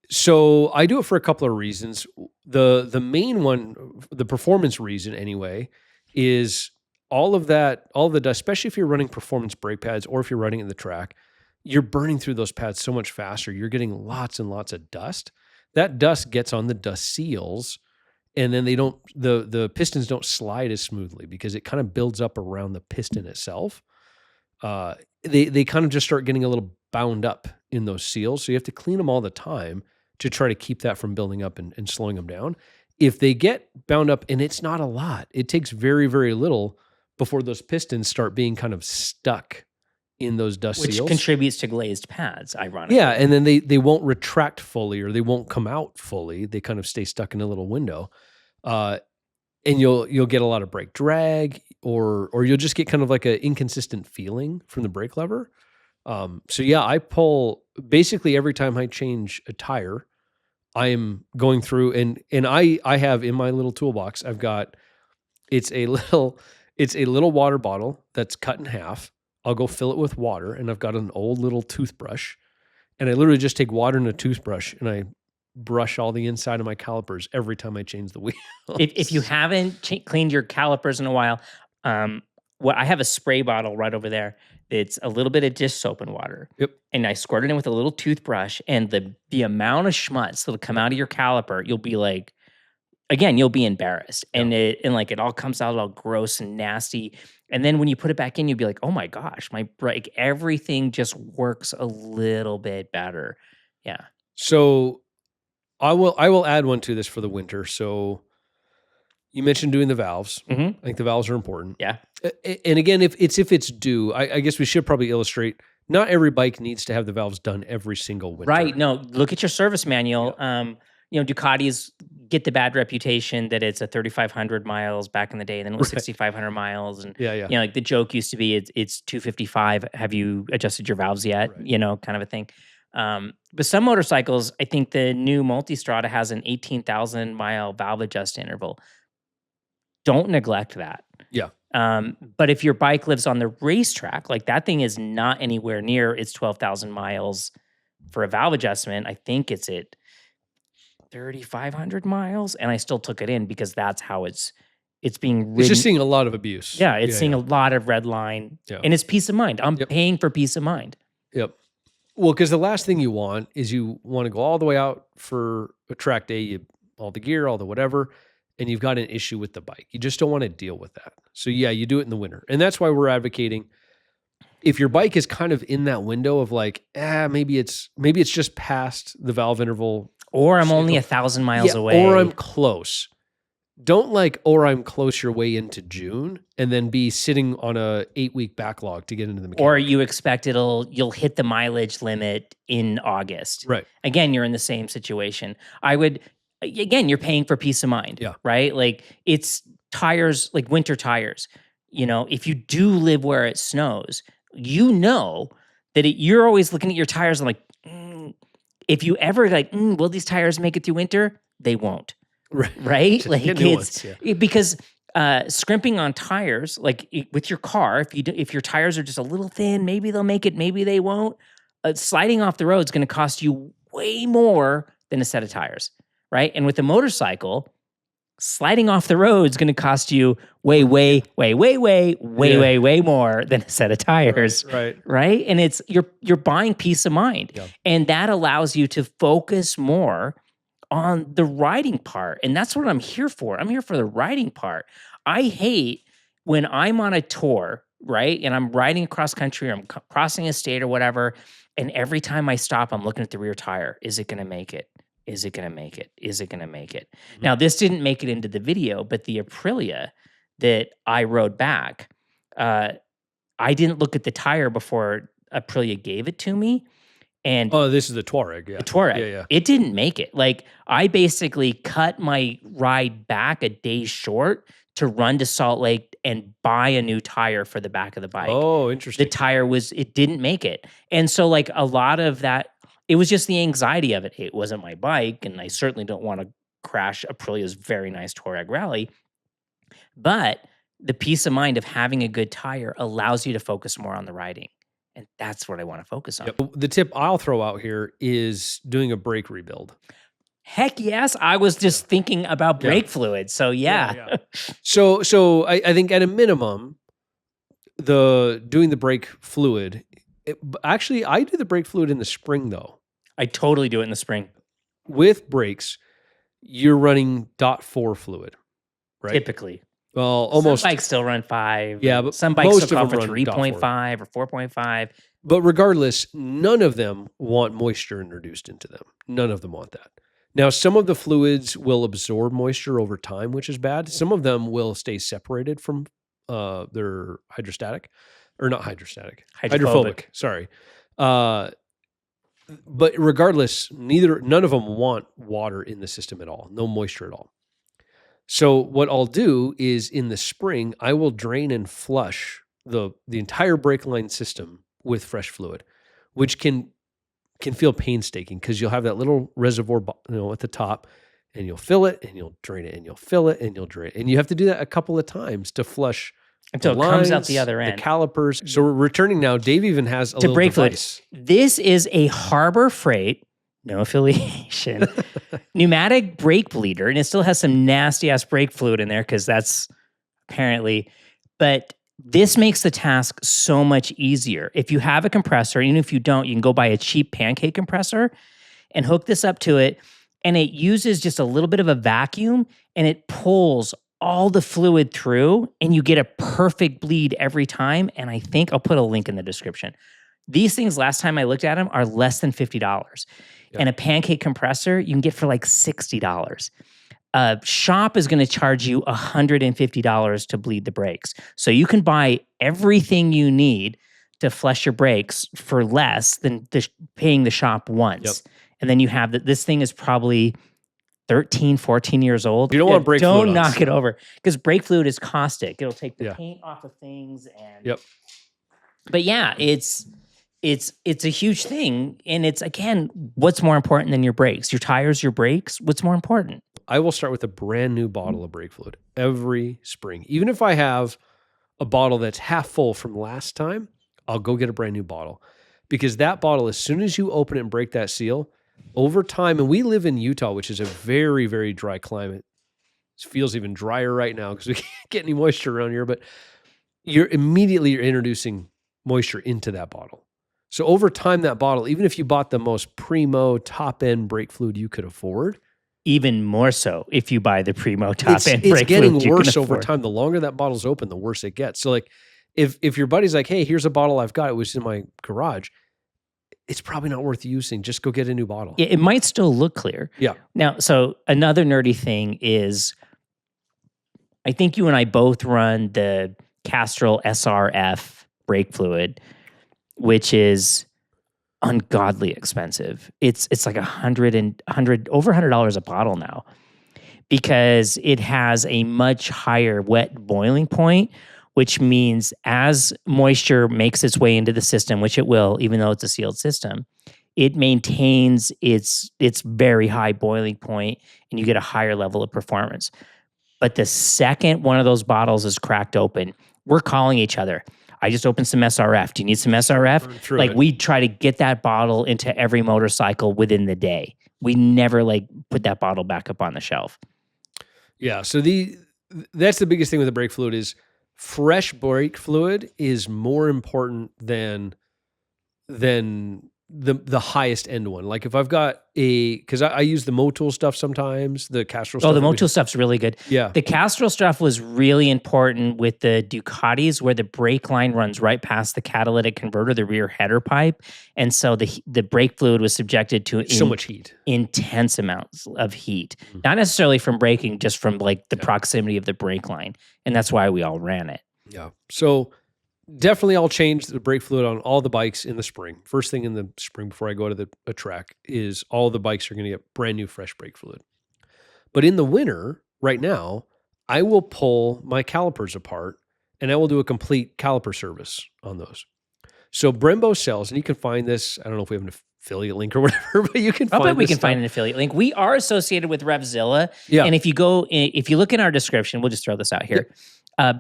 Speaker 2: So I do it for a couple of reasons. The main one, the performance reason anyway, is all of the dust, especially if you're running performance brake pads or if you're running in the track, you're burning through those pads so much faster. You're getting lots and lots of dust. That dust gets on the dust seals, and then the pistons don't slide as smoothly because it kind of builds up around the piston itself. They kind of just start getting a little bound up in those seals. So you have to clean them all the time to try to keep that from building up and slowing them down. If they get bound up, and it's not a lot, it takes very, very little before those pistons start being kind of stuck in those dust seals.
Speaker 1: Which contributes to glazed pads, ironically.
Speaker 2: Yeah, and then they won't retract fully, or they won't come out fully. They kind of stay stuck in a little window. And you'll get a lot of brake drag, or you'll just get kind of like an inconsistent feeling from the brake lever. So yeah, I pull basically every time I change a tire. I am going through and I have in my little toolbox, I've got it's a little water bottle that's cut in half. I'll go fill it with water, and I've got an old little toothbrush, and I literally just take water and a toothbrush, and I brush all the inside of my calipers every time I change the wheel.
Speaker 1: If you haven't cleaned your calipers in a while, well, I have a spray bottle right over there. It's a little bit of dish soap and water.
Speaker 2: Yep.
Speaker 1: And I squirt it in with a little toothbrush, and the amount of schmutz that'll come out of your caliper, you'll be like, again, you'll be embarrassed.
Speaker 2: Yeah.
Speaker 1: And it all comes out all gross and nasty. And then when you put it back in, you'll be like, oh my gosh, my brake, everything just works a little bit better. Yeah.
Speaker 2: So I will add one to this for the winter. So you mentioned doing the valves.
Speaker 1: Mhm.
Speaker 2: I think the valves are important.
Speaker 1: Yeah.
Speaker 2: And again, if it's due, I guess we should probably illustrate. Not every bike needs to have the valves done every single winter.
Speaker 1: Right. No, look at your service manual. Ducatis get the bad reputation that it's a 3,500 miles back in the day, then it was 6,500 miles. And, like the joke used to be it's 255. Have you adjusted your valves yet?
Speaker 2: Right.
Speaker 1: Kind of a thing. But some motorcycles, I think the new Multistrada has an 18,000 mile valve adjust interval. Don't neglect that.
Speaker 2: Yeah.
Speaker 1: But if your bike lives on the racetrack, like that thing is not anywhere near its 12,000 miles for a valve adjustment. I think it's at 3,500 miles, and I still took it in because that's how it's being ridden.
Speaker 2: It's just seeing a lot of abuse.
Speaker 1: Yeah, it's seeing a lot of red line, and it's peace of mind. I'm paying for peace of mind.
Speaker 2: Yep. Well, because the last thing you want is you want to go all the way out for a track day, all the gear, all the whatever, and you've got an issue with the bike. You just don't want to deal with that. So yeah, you do it in the winter. And that's why we're advocating, if your bike is kind of in that window of like, maybe it's just past the valve interval.
Speaker 1: Or I'm only 1,000 miles away.
Speaker 2: Or I'm close. Don't I'm close your way into June and then be sitting on a 8-week backlog to get into the mechanic.
Speaker 1: Or you expect you'll hit the mileage limit in August.
Speaker 2: Right.
Speaker 1: Again, you're in the same situation. You're paying for peace of mind.
Speaker 2: Yeah.
Speaker 1: Right? Like it's tires, like winter tires. If you do live where it snows, that you're always looking at your tires and like, if you ever like, will these tires make it through winter? They won't. Right? Like because scrimping on tires, like with your car, if your tires are just a little thin, maybe they'll make it, maybe they won't. Sliding off the road is going to cost you way more than a set of tires, right? And with a motorcycle, sliding off the road is going to cost you way more than a set of tires. Right? And you're buying peace of mind.
Speaker 2: Yeah.
Speaker 1: And that allows you to focus more on the riding part. And that's what I'm here for. I'm here for the riding part. I hate when I'm on a tour, right? And I'm riding across country, or I'm crossing a state or whatever. And every time I stop, I'm looking at the rear tire. Is it going to make it? Is it going to make it? Is it going to make it? Mm-hmm. Now, this didn't make it into the video, but the Aprilia that I rode back, I didn't look at the tire before Aprilia gave it to me. And
Speaker 2: this is the Touareg. Yeah.
Speaker 1: The Touareg.
Speaker 2: Yeah.
Speaker 1: It didn't make it. Like I basically cut my ride back a day short to run to Salt Lake and buy a new tire for the back of the bike.
Speaker 2: Oh, interesting.
Speaker 1: The tire it didn't make it. And so like a lot of that, it was just the anxiety of it. It wasn't my bike, and I certainly don't want to crash Aprilia's very nice Touareg Rally. But the peace of mind of having a good tire allows you to focus more on the riding. And that's what I want to focus on.
Speaker 2: Yep. The tip I'll throw out here is doing a brake rebuild.
Speaker 1: Heck yes. I was just thinking about brake fluid. So yeah.
Speaker 2: So I think at a minimum, doing the brake fluid, actually I do the brake fluid in the spring though.
Speaker 1: I totally do it in the spring.
Speaker 2: With brakes, you're running .4 fluid, right?
Speaker 1: Typically.
Speaker 2: Well, almost.
Speaker 1: Some bikes still run 5.
Speaker 2: Yeah, but
Speaker 1: some bikes
Speaker 2: most
Speaker 1: still
Speaker 2: of
Speaker 1: run
Speaker 2: them
Speaker 1: 3.5 or 4.5.
Speaker 2: But regardless, none of them want moisture introduced into them. None of them want that. Now, some of the fluids will absorb moisture over time, which is bad. Some of them will stay separated from their hydrophobic. Sorry. But regardless, none of them want water in the system at all. No moisture at all. So what I'll do is in the spring, I will drain and flush the entire brake line system with fresh fluid, which can feel painstaking because you'll have that little reservoir, at the top, and you'll fill it and you'll drain it and you'll fill it and you'll drain it. And you have to do that a couple of times to flush
Speaker 1: until it comes out the other end.
Speaker 2: The calipers. So we're returning now. Dave even has a little
Speaker 1: brake
Speaker 2: device.
Speaker 1: Fluid. This is a Harbor Freight No affiliation. Pneumatic brake bleeder, and it still has some nasty ass brake fluid in there because that's apparently, but this makes the task so much easier. If you have a compressor, even if you don't, you can go buy a cheap pancake compressor and hook this up to it. And it uses just a little bit of a vacuum and it pulls all the fluid through and you get a perfect bleed every time. And I think I'll put a link in the description. These things, last time I looked at them, are less than $50.
Speaker 2: Yep.
Speaker 1: And a pancake compressor, you can get for like $60. A shop is going to charge you $150 to bleed the brakes. So you can buy everything you need to flush your brakes for less than paying the shop once.
Speaker 2: Yep.
Speaker 1: And then you have that. This thing is probably 13, 14 years old.
Speaker 2: You don't want brake fluid.
Speaker 1: Don't knock it over because brake fluid is caustic. It'll take the
Speaker 2: Yeah.
Speaker 1: paint off of things. And
Speaker 2: Yep.
Speaker 1: But yeah, it's a huge thing. And it's, again, what's more important than your brakes? Your tires, your brakes? What's more important?
Speaker 2: I will start with a brand new bottle of brake fluid every spring. Even if I have a bottle that's half full from last time, I'll go get a brand new bottle. Because that bottle, as soon as you open it and break that seal, over time, and we live in Utah, which is a very, very dry climate. It feels even drier right now because we can't get any moisture around here, but you're introducing moisture into that bottle. So over time, that bottle, even if you bought the most primo top-end brake fluid you could afford,
Speaker 1: even more so if you buy the primo top-end brake fluid.
Speaker 2: It's getting
Speaker 1: you
Speaker 2: worse
Speaker 1: can
Speaker 2: over
Speaker 1: afford.
Speaker 2: time. The longer that bottle's open, the worse it gets. So like if your buddy's like, hey, here's a bottle I've got, it was in my garage, it's probably not worth using. Just go get a new bottle.
Speaker 1: It might still look clear.
Speaker 2: Yeah.
Speaker 1: Now, so another nerdy thing is, I think you and I both run the Castrol SRF brake fluid, which is ungodly expensive. It's like over $100 a bottle now because it has a much higher wet boiling point, which means as moisture makes its way into the system, which it will, even though it's a sealed system, it maintains its very high boiling point and you get a higher level of performance. But the second one of those bottles is cracked open, we're calling each other. I just opened some SRF. Do you need some SRF? Like we try to get that bottle into every motorcycle within the day. We never put that bottle back up on the shelf.
Speaker 2: Yeah. So that's the biggest thing with the brake fluid is fresh brake fluid is more important than the highest end one. Like if I've got because I use the Motul stuff sometimes, the Castrol stuff.
Speaker 1: Oh, the Motul stuff's really good.
Speaker 2: Yeah.
Speaker 1: The Castrol stuff was really important with the Ducatis where the brake line runs right past the catalytic converter, the rear header pipe. And so the brake fluid was subjected to
Speaker 2: so much heat.
Speaker 1: Intense amounts of heat. Mm-hmm. Not necessarily from braking, just from the proximity of the brake line. And that's why we all ran it.
Speaker 2: Yeah. So definitely I'll change the brake fluid on all the bikes in the spring. First thing in the spring before I go to a track is all the bikes are going to get brand new fresh brake fluid. But in the winter, right now, I will pull my calipers apart and I will do a complete caliper service on those. So Brembo sells, and you can find this, I don't know if we have an affiliate link or whatever, but you can find
Speaker 1: we can find an affiliate link. We are associated with Revzilla.
Speaker 2: Yeah.
Speaker 1: And if you look in our description, we'll just throw this out here.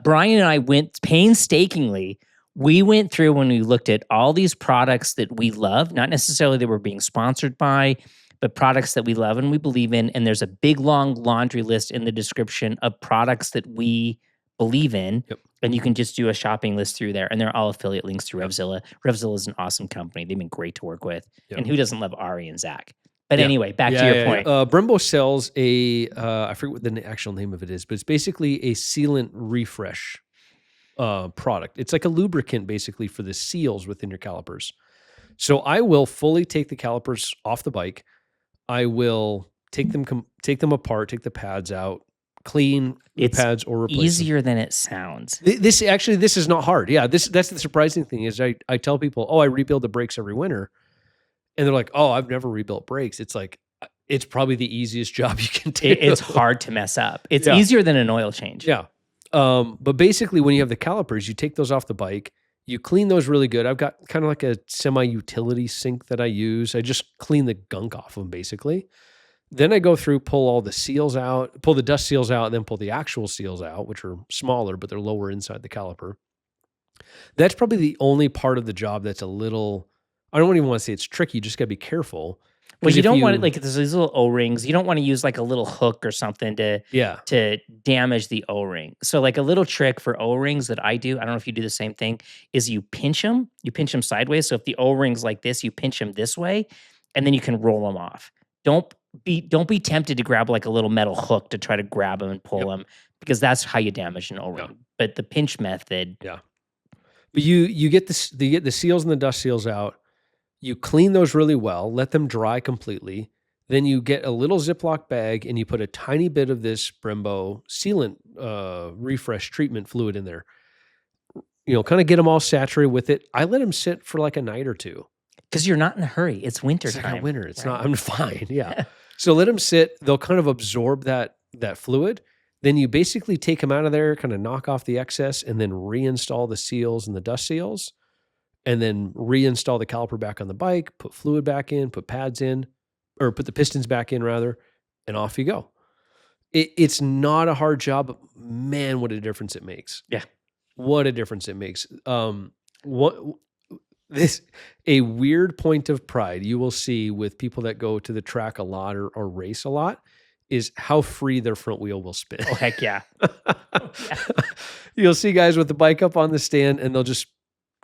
Speaker 1: Brian and I went painstakingly. We went through when we looked at all these products that we love, not necessarily that we're being sponsored by, but products that we love and we believe in. And there's a big, long laundry list in the description of products that we believe in.
Speaker 2: Yep.
Speaker 1: And you can just do a shopping list through there. And they're all affiliate links through Revzilla. Revzilla is an awesome company. They've been great to work with. Yep. And who doesn't love Ari and Zach? But anyway, back to your point.
Speaker 2: Brembo sells I forget what the actual name of it is, but it's basically a sealant refresh product. It's like a lubricant basically for the seals within your calipers. So I will fully take the calipers off the bike. I will take them apart, take the pads out, clean the pads or replace
Speaker 1: easier
Speaker 2: them.
Speaker 1: Than it sounds.
Speaker 2: This is not hard. Yeah, that's the surprising thing is I tell people, I rebuild the brakes every winter. And they're like, oh, I've never rebuilt brakes. It's like, it's probably the easiest job you can do.
Speaker 1: It's hard to mess up. It's easier than an oil change.
Speaker 2: Yeah. But basically when you have the calipers, you take those off the bike, you clean those really good. I've got kind of like a semi-utility sink that I use. I just clean the gunk off them basically. Then I go through, pull all the seals out, pull the dust seals out, and then pull the actual seals out, which are smaller, but they're lower inside the caliper. That's probably the only part of the job that's a little, I don't even want to say it's tricky. You just got to be careful.
Speaker 1: Well,
Speaker 2: 'Cause
Speaker 1: you
Speaker 2: if
Speaker 1: don't want
Speaker 2: you-
Speaker 1: it like there's these little O-rings. You don't want to use like a little hook or something
Speaker 2: Yeah.
Speaker 1: to damage the O-ring. So like a little trick for O-rings that I do, I don't know if you do the same thing, is you pinch them. You pinch them sideways. So if the O-ring's like this, you pinch them this way, and then you can roll them off. Don't be tempted to grab like a little metal hook to try to grab them and pull them because that's how you damage an O-ring.
Speaker 2: Yeah.
Speaker 1: But the pinch method,
Speaker 2: Yeah. But you get the seals and the dust seals out. You clean those really well, let them dry completely. Then you get a little Ziploc bag and you put a tiny bit of this Brembo sealant refresh treatment fluid in there. Kind of get them all saturated with it. I let them sit for like a night or two.
Speaker 1: because you're not in a hurry. It's winter
Speaker 2: It's
Speaker 1: time.
Speaker 2: like winter. It's
Speaker 1: right?
Speaker 2: not. I'm fine. Yeah. So let them sit. They'll kind of absorb that fluid. Then you basically take them out of there, kind of knock off the excess, and then reinstall the seals and the dust seals, and then reinstall the caliper back on the bike, put fluid back in, put pads in, or put the pistons back in rather, and off you go. It's not a hard job, but man, what a difference it makes.
Speaker 1: Yeah.
Speaker 2: What a difference it makes. A weird point of pride you will see with people that go to the track a lot or race a lot is how free their front wheel will spin.
Speaker 1: Oh, heck yeah.
Speaker 2: You'll see guys with the bike up on the stand and they'll just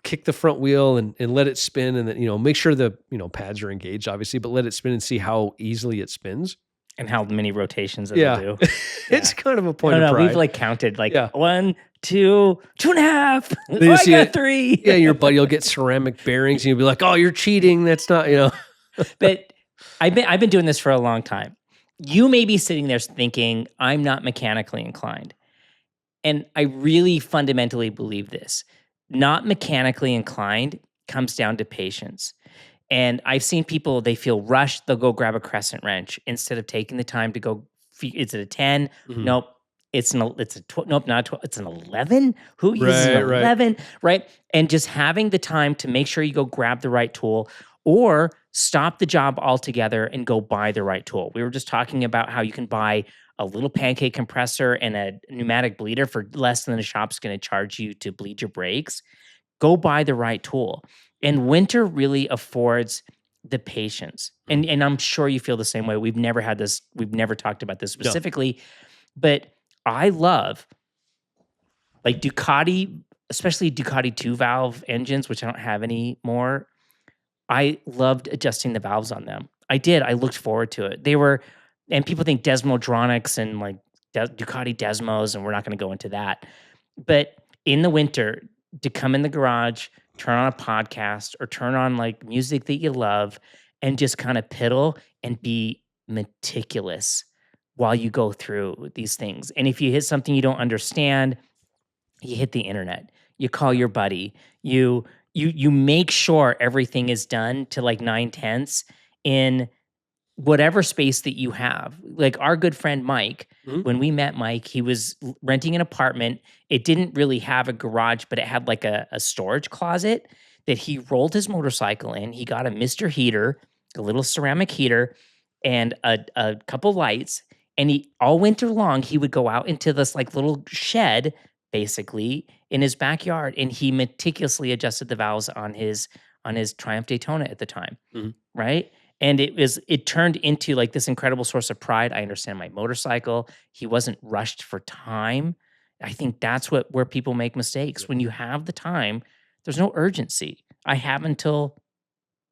Speaker 2: kick the front wheel and let it spin, and then, make sure the, pads are engaged obviously, but let it spin and see how easily it spins.
Speaker 1: And how many rotations it'll do.
Speaker 2: It's kind of a point of pride.
Speaker 1: We've like counted 1, 2, 2.5.
Speaker 2: You
Speaker 1: I
Speaker 2: see
Speaker 1: got
Speaker 2: it.
Speaker 1: 3.
Speaker 2: Yeah, your buddy will get ceramic bearings and you'll be like, oh, you're cheating. That's not,
Speaker 1: But I've been doing this for a long time. You may be sitting there thinking, I'm not mechanically inclined. And I really fundamentally believe this. Not mechanically inclined comes down to patience. And I've seen people, they feel rushed, they'll go grab a crescent wrench instead of taking the time to go, is it a 10?
Speaker 2: Mhm.
Speaker 1: Nope. It's nope, not a 12. It's an 11. Who uses an
Speaker 2: Right.
Speaker 1: 11? Right. And just having the time to make sure you go grab the right tool or stop the job altogether and go buy the right tool. We were just talking about how you can buy a little pancake compressor and a pneumatic bleeder for less than the shop's going to charge you to bleed your brakes. Go buy the right tool. And winter really affords the patience. And I'm sure you feel the same way. We've never talked about this specifically, but I love like Ducati, especially Ducati 2-valve engines, which I don't have anymore. I loved adjusting the valves on them. I did. I looked forward to it. And people think Desmodronics and like Ducati Desmos, and we're not going to go into that. But in the winter, to come in the garage, turn on a podcast or turn on like music that you love and just kind of piddle and be meticulous while you go through these things. And if you hit something you don't understand, you hit the internet, you call your buddy, you make sure everything is done to like 9/10 in whatever space that you have. Like our good friend Mike, when we met Mike, he was renting an apartment. It didn't really have a garage, but it had like a storage closet that he rolled his motorcycle in. He got a Mr. Heater, a little ceramic heater, and a couple lights. And he all winter long, he would go out into this like little shed, basically, in his backyard, and he meticulously adjusted the valves on his Triumph Daytona at the time, right? And it turned into like this incredible source of pride. I understand my motorcycle. He wasn't rushed for time. I think that's where people make mistakes. When you have the time, there's no urgency. I have until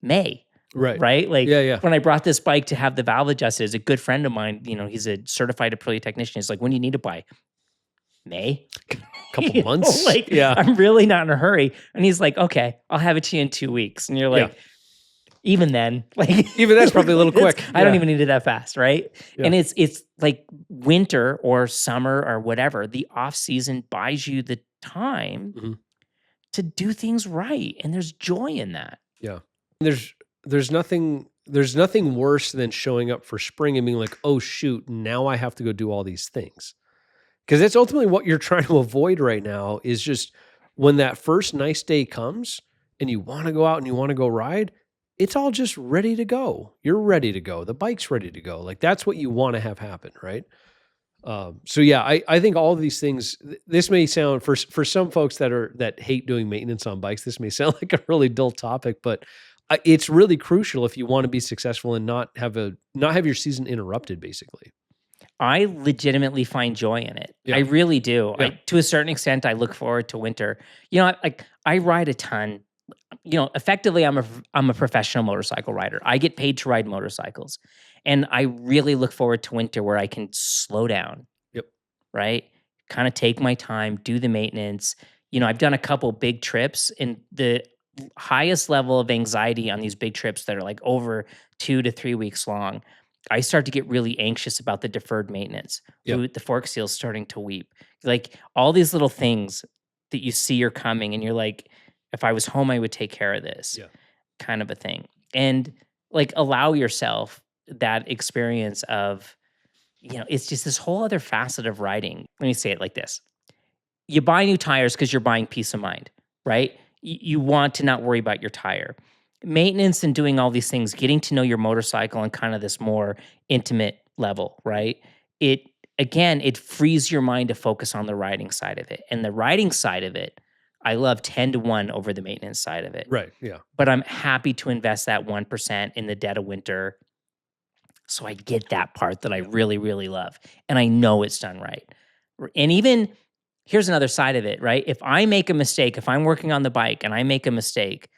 Speaker 1: May. Right? Like when I brought this bike to have the valve adjusted, is a good friend of mine, he's a certified Aprilia technician. He's like, when do you need to buy? May?
Speaker 2: Couple months.
Speaker 1: I'm really not in a hurry. And he's like, okay, I'll have it to you in 2 weeks. And you're like, even then, like
Speaker 2: even that's probably a little quick.
Speaker 1: I don't even need it that fast, right? Yeah. And it's like winter or summer or whatever. The off season buys you the time to do things right, and there's joy in that.
Speaker 2: Yeah, there's nothing worse than showing up for spring and being like, oh shoot, now I have to go do all these things, because that's ultimately what you're trying to avoid right now. Is just when that first nice day comes and you want to go out and you want to go ride. It's all just ready to go. You're ready to go. The bike's ready to go. Like that's what you want to have happen, right? So yeah, I think all of these things, this may sound for some folks that hate doing maintenance on bikes, this may sound like a really dull topic, but it's really crucial if you want to be successful and not have your season interrupted, basically.
Speaker 1: I legitimately find joy in it.
Speaker 2: Yeah.
Speaker 1: I really do.
Speaker 2: Yeah.
Speaker 1: To a certain extent, I look forward to winter. I ride a ton. Effectively, I'm a professional motorcycle rider. I get paid to ride motorcycles, and I really look forward to winter where I can slow down.
Speaker 2: Yep.
Speaker 1: Right. Kind of take my time, do the maintenance. I've done a couple big trips, and the highest level of anxiety on these big trips that are like over 2 to 3 weeks long, I start to get really anxious about the deferred maintenance.
Speaker 2: Yep.
Speaker 1: Ooh, the fork seal's starting to weep. Like all these little things that you see are coming, and you're like, if I was home, I would take care of this.
Speaker 2: Yeah.
Speaker 1: Kind of a thing. And like allow yourself that experience of, it's just this whole other facet of riding. Let me say it like this. You buy new tires because you're buying peace of mind, right? You want to not worry about your tire. Maintenance and doing all these things, getting to know your motorcycle on kind of this more intimate level, right? It frees your mind to focus on the riding side of it. And the riding side of it, I love 10-1 over the maintenance side of it.
Speaker 2: Right. Yeah.
Speaker 1: But I'm happy to invest that 1% in the dead of winter. So I get that part that I really, really love. And I know it's done right. And even, here's another side of it, right? If I make a mistake, if I'm working on the bike and I make a mistake,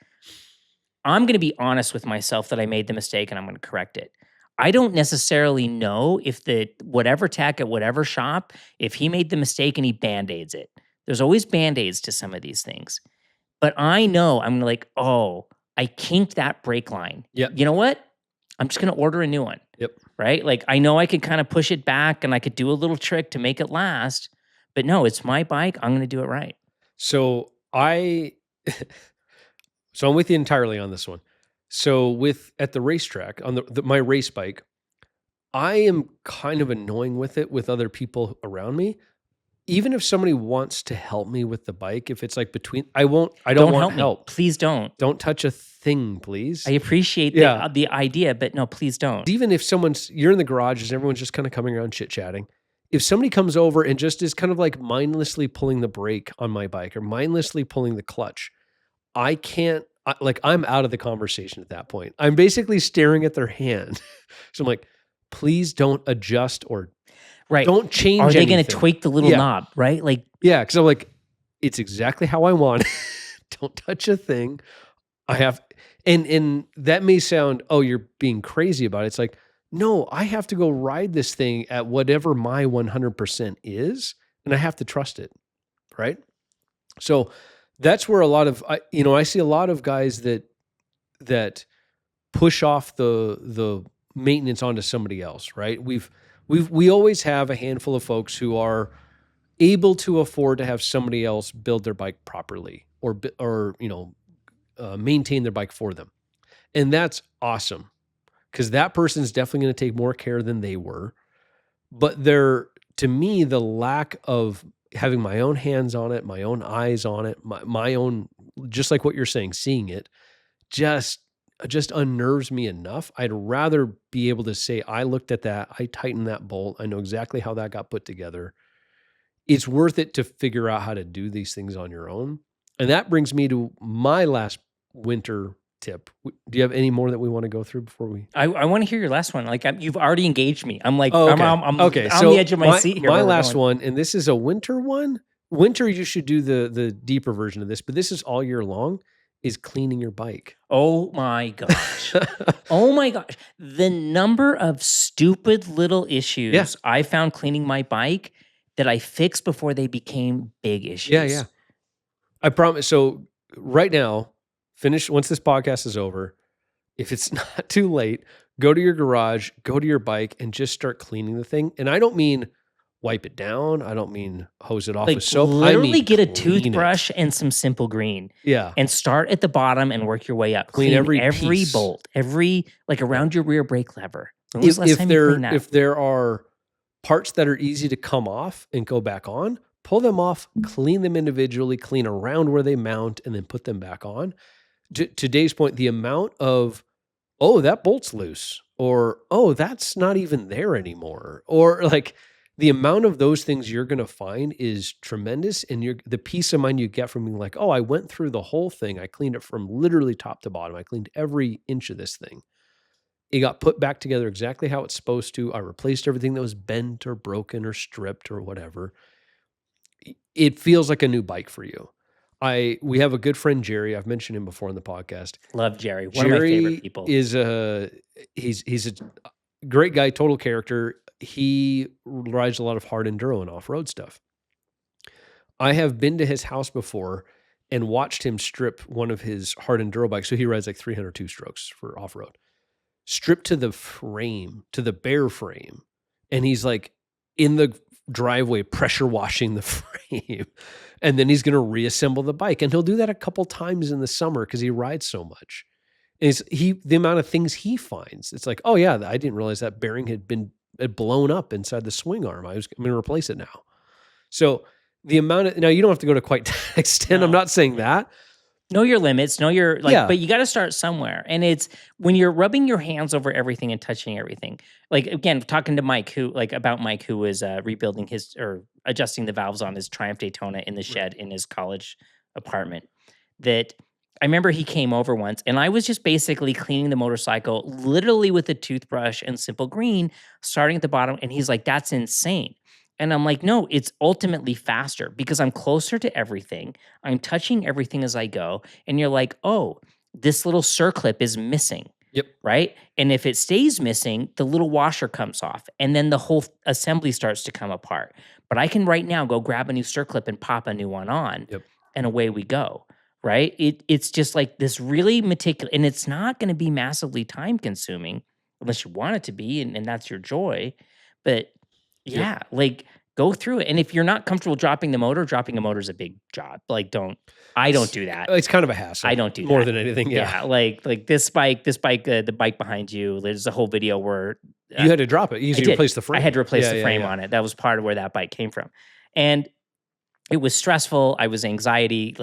Speaker 1: I'm going to be honest with myself that I made the mistake and I'm going to correct it. I don't necessarily know if whatever tech at whatever shop, if he made the mistake and he Band-Aids it. There's always Band-Aids to some of these things. But I know I'm like, oh, I kinked that brake line.
Speaker 2: Yep.
Speaker 1: You know what? I'm just going to order a new one.
Speaker 2: Yep.
Speaker 1: Right? Like I know I could kind of push it back and I could do a little trick to make it last. But no, it's my bike. I'm going to do it right.
Speaker 2: So I'm with you entirely on this one. So at the racetrack on my race bike, I am kind of annoying with it with other people around me. Even if somebody wants to help me with the bike, if it's like I don't want help.
Speaker 1: Please don't.
Speaker 2: Don't touch a thing, please.
Speaker 1: I appreciate the idea, but no, please don't.
Speaker 2: Even if you're in the garage and everyone's just kind of coming around chit-chatting, if somebody comes over and just is kind of like mindlessly pulling the brake on my bike or mindlessly pulling the clutch, I'm out of the conversation at that point. I'm basically staring at their hand. So I'm like, please don't adjust or don't change anything.
Speaker 1: Are they going to tweak the little knob, right? Like,
Speaker 2: yeah, because I'm like, it's exactly how I want it. Don't touch a thing. And that may sound, oh, you're being crazy about it. It's like, no, I have to go ride this thing at whatever my 100% is, and I have to trust it, right? So that's where I see a lot of guys that push off the maintenance onto somebody else, right? We always have a handful of folks who are able to afford to have somebody else build their bike properly or maintain their bike for them. And that's awesome because that person's definitely going to take more care than they were. But to me, the lack of having my own hands on it, my own eyes on it, my own, just like what you're saying, seeing it, just unnerves me enough. I'd rather be able to say, I looked at that, I tightened that bolt, I know exactly how that got put together. It's worth it to figure out how to do these things on your own. And that brings me to my last winter tip. Do you have any more that we want to go through before we?
Speaker 1: I want to hear your last one. Like you've already engaged me. I'm like,
Speaker 2: okay.
Speaker 1: I'm on the edge of my seat here.
Speaker 2: My last one, and this is a winter one. Winter, you should do the deeper version of this, but this is all year long, is cleaning your bike.
Speaker 1: Oh my gosh. Oh my gosh. The number of stupid little issues I found cleaning my bike that I fixed before they became big issues.
Speaker 2: Yeah. I promise. So right now, once this podcast is over, if it's not too late, go to your garage, go to your bike and just start cleaning the thing. And I don't mean wipe it down. I don't mean hose it off with soap.
Speaker 1: Literally get a toothbrush and some Simple Green.
Speaker 2: Yeah.
Speaker 1: And start at the bottom and work your way up.
Speaker 2: Clean every
Speaker 1: bolt, around your rear brake lever.
Speaker 2: If there are parts that are easy to come off and go back on, pull them off, clean them individually, clean around where they mount, and then put them back on. To Dave's point, the amount of, oh, that bolt's loose, or, oh, that's not even there anymore, or like the amount of those things you're going to find is tremendous. And the peace of mind you get from being like, oh, I went through the whole thing. I cleaned it from literally top to bottom. I cleaned every inch of this thing. It got put back together exactly how it's supposed to. I replaced everything that was bent or broken or stripped or whatever. It feels like a new bike for you. We have a good friend, Jerry. I've mentioned him before on the podcast.
Speaker 1: Love Jerry. One of my favorite people.
Speaker 2: He's a great guy, total character. He rides a lot of hard enduro and off-road stuff. I have been to his house before and watched him strip one of his hard enduro bikes. So he rides like 302 strokes for off-road. Stripped to the frame, to the bare frame. And he's like in the driveway pressure washing the frame. And then he's going to reassemble the bike. And he'll do that a couple times in the summer because he rides so much. And the amount of things he finds. It's like, oh yeah, I didn't realize that bearing had blown up inside the swing arm. I'm going to replace it now. So the amount of, now you don't have to go to quite that extent. No. I'm not saying that.
Speaker 1: Know your limits, but you got to start somewhere. And it's when you're rubbing your hands over everything and touching everything. Like, again, talking to Mike, who was rebuilding or adjusting the valves on his Triumph Daytona in the shed in his college apartment, that I remember he came over once and I was just basically cleaning the motorcycle literally with a toothbrush and simple green, starting at the bottom. And he's like, that's insane. And I'm like, no, it's ultimately faster because I'm closer to everything. I'm touching everything as I go. And you're like, oh, this little circlip is missing.
Speaker 2: Yep.
Speaker 1: Right? And if it stays missing, the little washer comes off and then the whole assembly starts to come apart. But I can right now go grab a new circlip and pop a new one on.
Speaker 2: Yep.
Speaker 1: And away we go. Right? It's just like this really meticulous, and it's not going to be massively time consuming unless you want it to be, and that's your joy. But yeah, like go through it. And if you're not comfortable dropping a motor is a big job. Like I don't do that.
Speaker 2: It's kind of a hassle.
Speaker 1: I don't do
Speaker 2: more
Speaker 1: that.
Speaker 2: Than anything. Yeah.
Speaker 1: Like this bike, the bike behind you, there's a whole video where
Speaker 2: you had to drop it. You replaced the frame.
Speaker 1: I had to replace the frame on it. That was part of where that bike came from. And it was stressful. I was anxiety,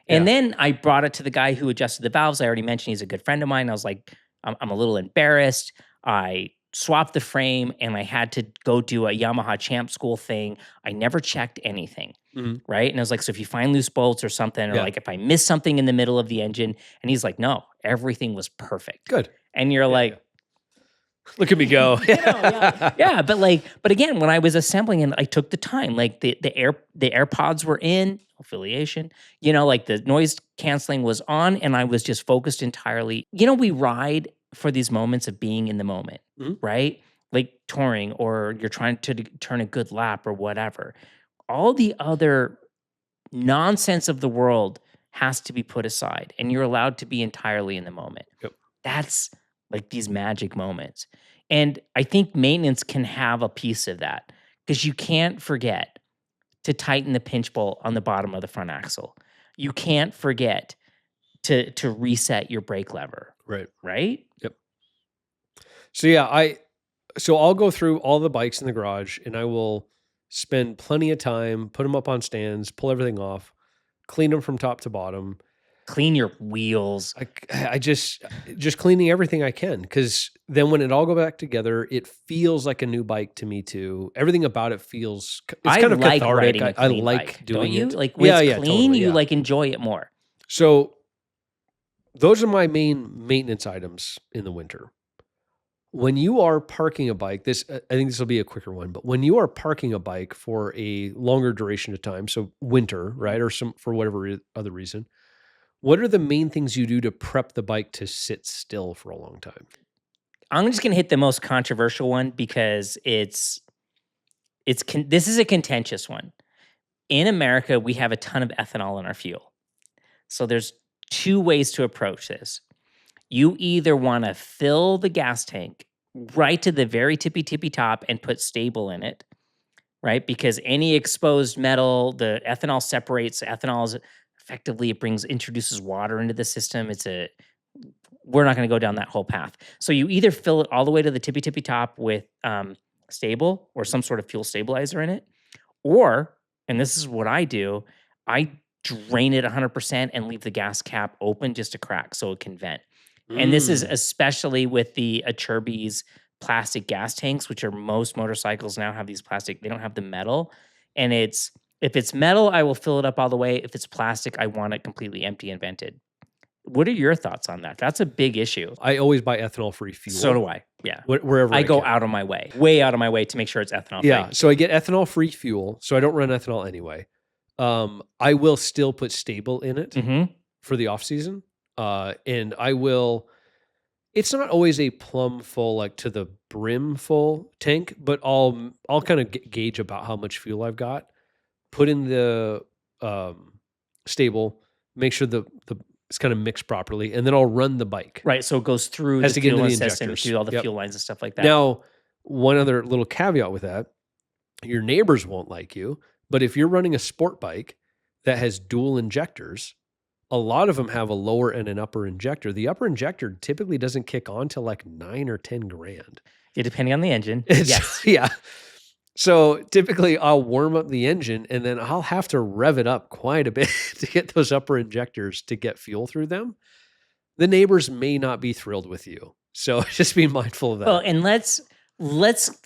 Speaker 1: and then I brought it to the guy who adjusted the valves. I already mentioned he's a good friend of mine. I was like, I'm a little embarrassed. I swapped the frame and I had to go do a Yamaha champ school thing. I never checked anything, right? And I was like, so if you find loose bolts or something, or like if I miss something in the middle of the engine, and he's like, no, everything was perfect.
Speaker 2: Good.
Speaker 1: And you're like,
Speaker 2: look at me go.
Speaker 1: Yeah. But again, when I was assembling and I took the time, like the AirPods were in, affiliation, like the noise canceling was on, and I was just focused entirely. We ride for these moments of being in the moment, right? Like touring, or you're trying to turn a good lap or whatever. All the other nonsense of the world has to be put aside, and you're allowed to be entirely in the moment.
Speaker 2: Yep.
Speaker 1: That's like these magic moments. And I think maintenance can have a piece of that, because you can't forget to tighten the pinch bolt on the bottom of the front axle. You can't forget to reset your brake lever.
Speaker 2: Right.
Speaker 1: Right?
Speaker 2: Yep. So yeah, I'll go through all the bikes in the garage and I will spend plenty of time, put them up on stands, pull everything off, clean them from top to bottom.
Speaker 1: Clean your wheels.
Speaker 2: I just cleaning everything I can, because then when it all go back together, it feels like a new bike to me too. Everything about it feels, it's kind of
Speaker 1: like
Speaker 2: cathartic.
Speaker 1: I like
Speaker 2: bike, doing
Speaker 1: it.
Speaker 2: Like
Speaker 1: when it's clean, totally, you enjoy it more.
Speaker 2: So those are my main maintenance items in the winter. When you are parking a bike, I think this will be a quicker one, but when you are parking a bike for a longer duration of time, so winter, right, or for whatever other reason, what are the main things you do to prep the bike to sit still for a long time?
Speaker 1: I'm just going to hit the most controversial one because this is a contentious one. In America, we have a ton of ethanol in our fuel. So there's two ways to approach this. You either want to fill the gas tank right to the very tippy top and put Stabil in it, right? Because any exposed metal, the ethanol separates. Ethanol is effectively, it introduces water into the system. We're not going to go down that whole path. So you either fill it all the way to the tippy top with Stabil or some sort of fuel stabilizer in it, or, and this is what I do, I drain it 100% and leave the gas cap open just a crack so it can vent. And this is especially with the Acerbis plastic gas tanks, which are most motorcycles now have these plastic, they don't have the metal. And if it's metal, I will fill it up all the way. If it's plastic, I want it completely empty and vented. What are your thoughts on that? That's a big issue.
Speaker 2: I always buy ethanol-free fuel.
Speaker 1: So do I. Yeah.
Speaker 2: Wherever
Speaker 1: I go
Speaker 2: can.
Speaker 1: out of my way, way out of my way to make sure it's ethanol free.
Speaker 2: Yeah. So I get ethanol-free fuel. So I don't run ethanol anyway. I will still put Stabil in it for the off season. And I will, it's not always a plumb full, like to the brim full tank, but I'll kind of gauge about how much fuel I've got, put in the Stabil, make sure it's kind of mixed properly, and then I'll run the bike.
Speaker 1: Right. So it goes through the fuel system, through all the fuel lines and stuff like that.
Speaker 2: Now, one other little caveat with that, your neighbors won't like you, but if you're running a sport bike that has dual injectors, a lot of them have a lower and an upper injector. The upper injector typically doesn't kick on till like $9 or $10,000.
Speaker 1: Yeah, depending on the engine. Yes.
Speaker 2: Yeah. So typically I'll warm up the engine and then I'll have to rev it up quite a bit to get those upper injectors to get fuel through them. The neighbors may not be thrilled with you. So just be mindful of that.
Speaker 1: Well, and let's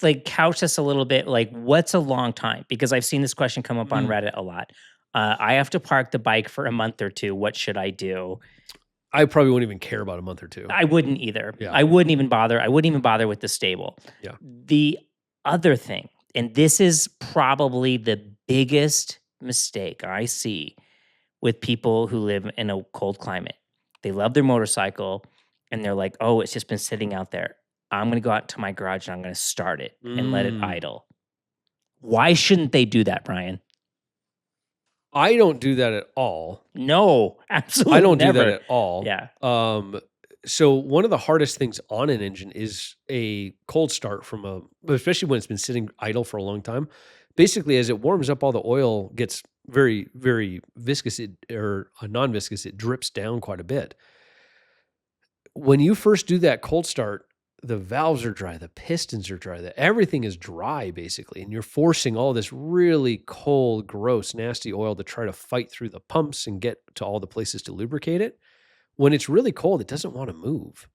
Speaker 1: like couch this a little bit. Like, what's a long time? Because I've seen this question come up on Reddit a lot. I have to park the bike for a month or two. What should I do?
Speaker 2: I probably wouldn't even care about a month or two.
Speaker 1: I wouldn't either.
Speaker 2: Yeah.
Speaker 1: I wouldn't even bother. I wouldn't even bother with the Stabil.
Speaker 2: Yeah.
Speaker 1: The other thing, and this is probably the biggest mistake I see with people who live in a cold climate. They love their motorcycle and they're like, oh, it's just been sitting out there. I'm going to go out to my garage and I'm going to start it and let it idle. Why shouldn't they do that, Brian?
Speaker 2: I don't do that at all.
Speaker 1: No, absolutely
Speaker 2: I don't
Speaker 1: never.
Speaker 2: do that at all.
Speaker 1: Yeah.
Speaker 2: So one of the hardest things on an engine is a cold start especially when it's been sitting idle for a long time. Basically, as it warms up, all the oil gets very, very viscous or non-viscous. It drips down quite a bit. When you first do that cold start, the valves are dry, the pistons are dry, everything is dry basically. And you're forcing all this really cold, gross, nasty oil to try to fight through the pumps and get to all the places to lubricate it. When it's really cold, it doesn't want to move.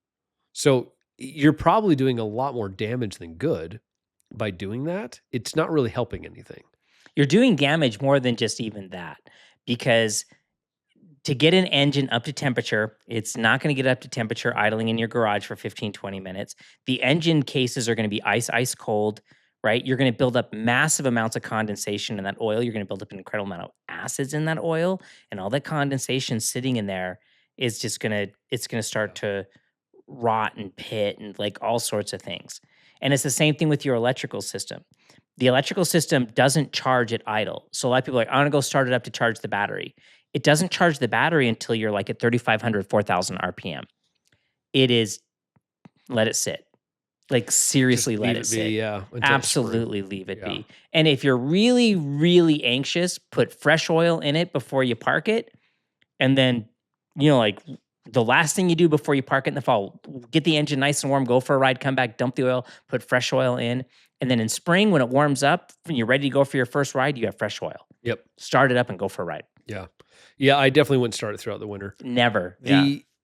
Speaker 2: So you're probably doing a lot more damage than good by doing that. It's not really helping anything.
Speaker 1: You're doing damage more than just even that, because to get an engine up to temperature, it's not going to get up to temperature idling in your garage for 15, 20 minutes. The engine cases are going to be ice cold, right? You're going to build up massive amounts of condensation in that oil. You're going to build up an incredible amount of acids in that oil, and all that condensation sitting in there is just going to start to rot and pit and like all sorts of things. And it's the same thing with your electrical system. The electrical system doesn't charge at idle. So a lot of people are like, I want to go start it up to charge the battery. It doesn't charge the battery until you're like at 3,500, 4,000 RPM. It is, let it sit. Like seriously, let it sit.
Speaker 2: Yeah.
Speaker 1: Absolutely leave it be. And if you're really, really anxious, put fresh oil in it before you park it. And then, like the last thing you do before you park it in the fall, get the engine nice and warm, go for a ride, come back, dump the oil, put fresh oil in. And then in spring, when it warms up, when you're ready to go for your first ride, you have fresh oil.
Speaker 2: Yep.
Speaker 1: Start it up and go for a ride.
Speaker 2: Yeah. Yeah, I definitely wouldn't start it throughout the winter.
Speaker 1: Never.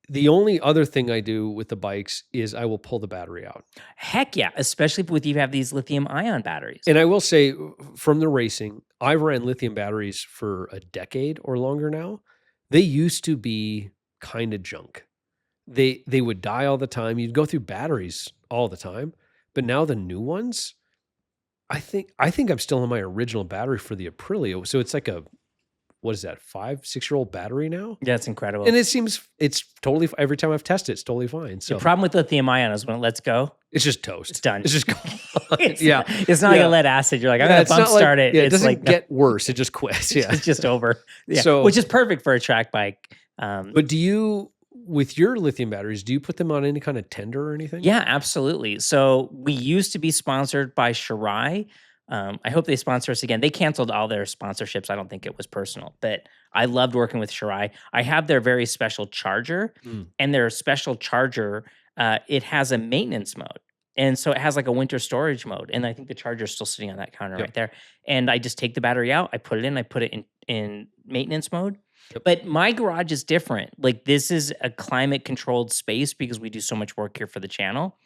Speaker 2: The only other thing I do with the bikes is I will pull the battery out.
Speaker 1: Heck yeah, especially if you have these lithium ion batteries.
Speaker 2: And I will say from the racing, I've ran lithium batteries for a decade or longer now. They used to be kind of junk. They would die all the time. You'd go through batteries all the time. But now the new ones, I think I'm still on my original battery for the Aprilia. So it's like what is that, 5-6-year-old battery now?
Speaker 1: Yeah, it's incredible.
Speaker 2: And it's totally, every time I've tested, it's totally fine. So
Speaker 1: the problem with lithium ion is when it lets go,
Speaker 2: it's just toast.
Speaker 1: It's done.
Speaker 2: It's just gone.
Speaker 1: It's not like a lead acid. You're like, I'm going to bump start it.
Speaker 2: Yeah,
Speaker 1: it's
Speaker 2: it doesn't
Speaker 1: like,
Speaker 2: get worse. It just quits. Yeah.
Speaker 1: It's just over. Yeah.
Speaker 2: So,
Speaker 1: which is perfect for a track bike.
Speaker 2: But with your lithium batteries, do you put them on any kind of tender or anything?
Speaker 1: Yeah, absolutely. So we used to be sponsored by Shirai. I hope they sponsor us again. They canceled all their sponsorships. I don't think it was personal, but I loved working with Shirai. I have their very special charger, and their special charger, it has a maintenance mode. And so it has like a winter storage mode. And I think the charger is still sitting on that counter right there. And I just take the battery out, I put it in, I put it in maintenance mode. Yep. But my garage is different. Like this is a climate controlled space because we do so much work here for the channel.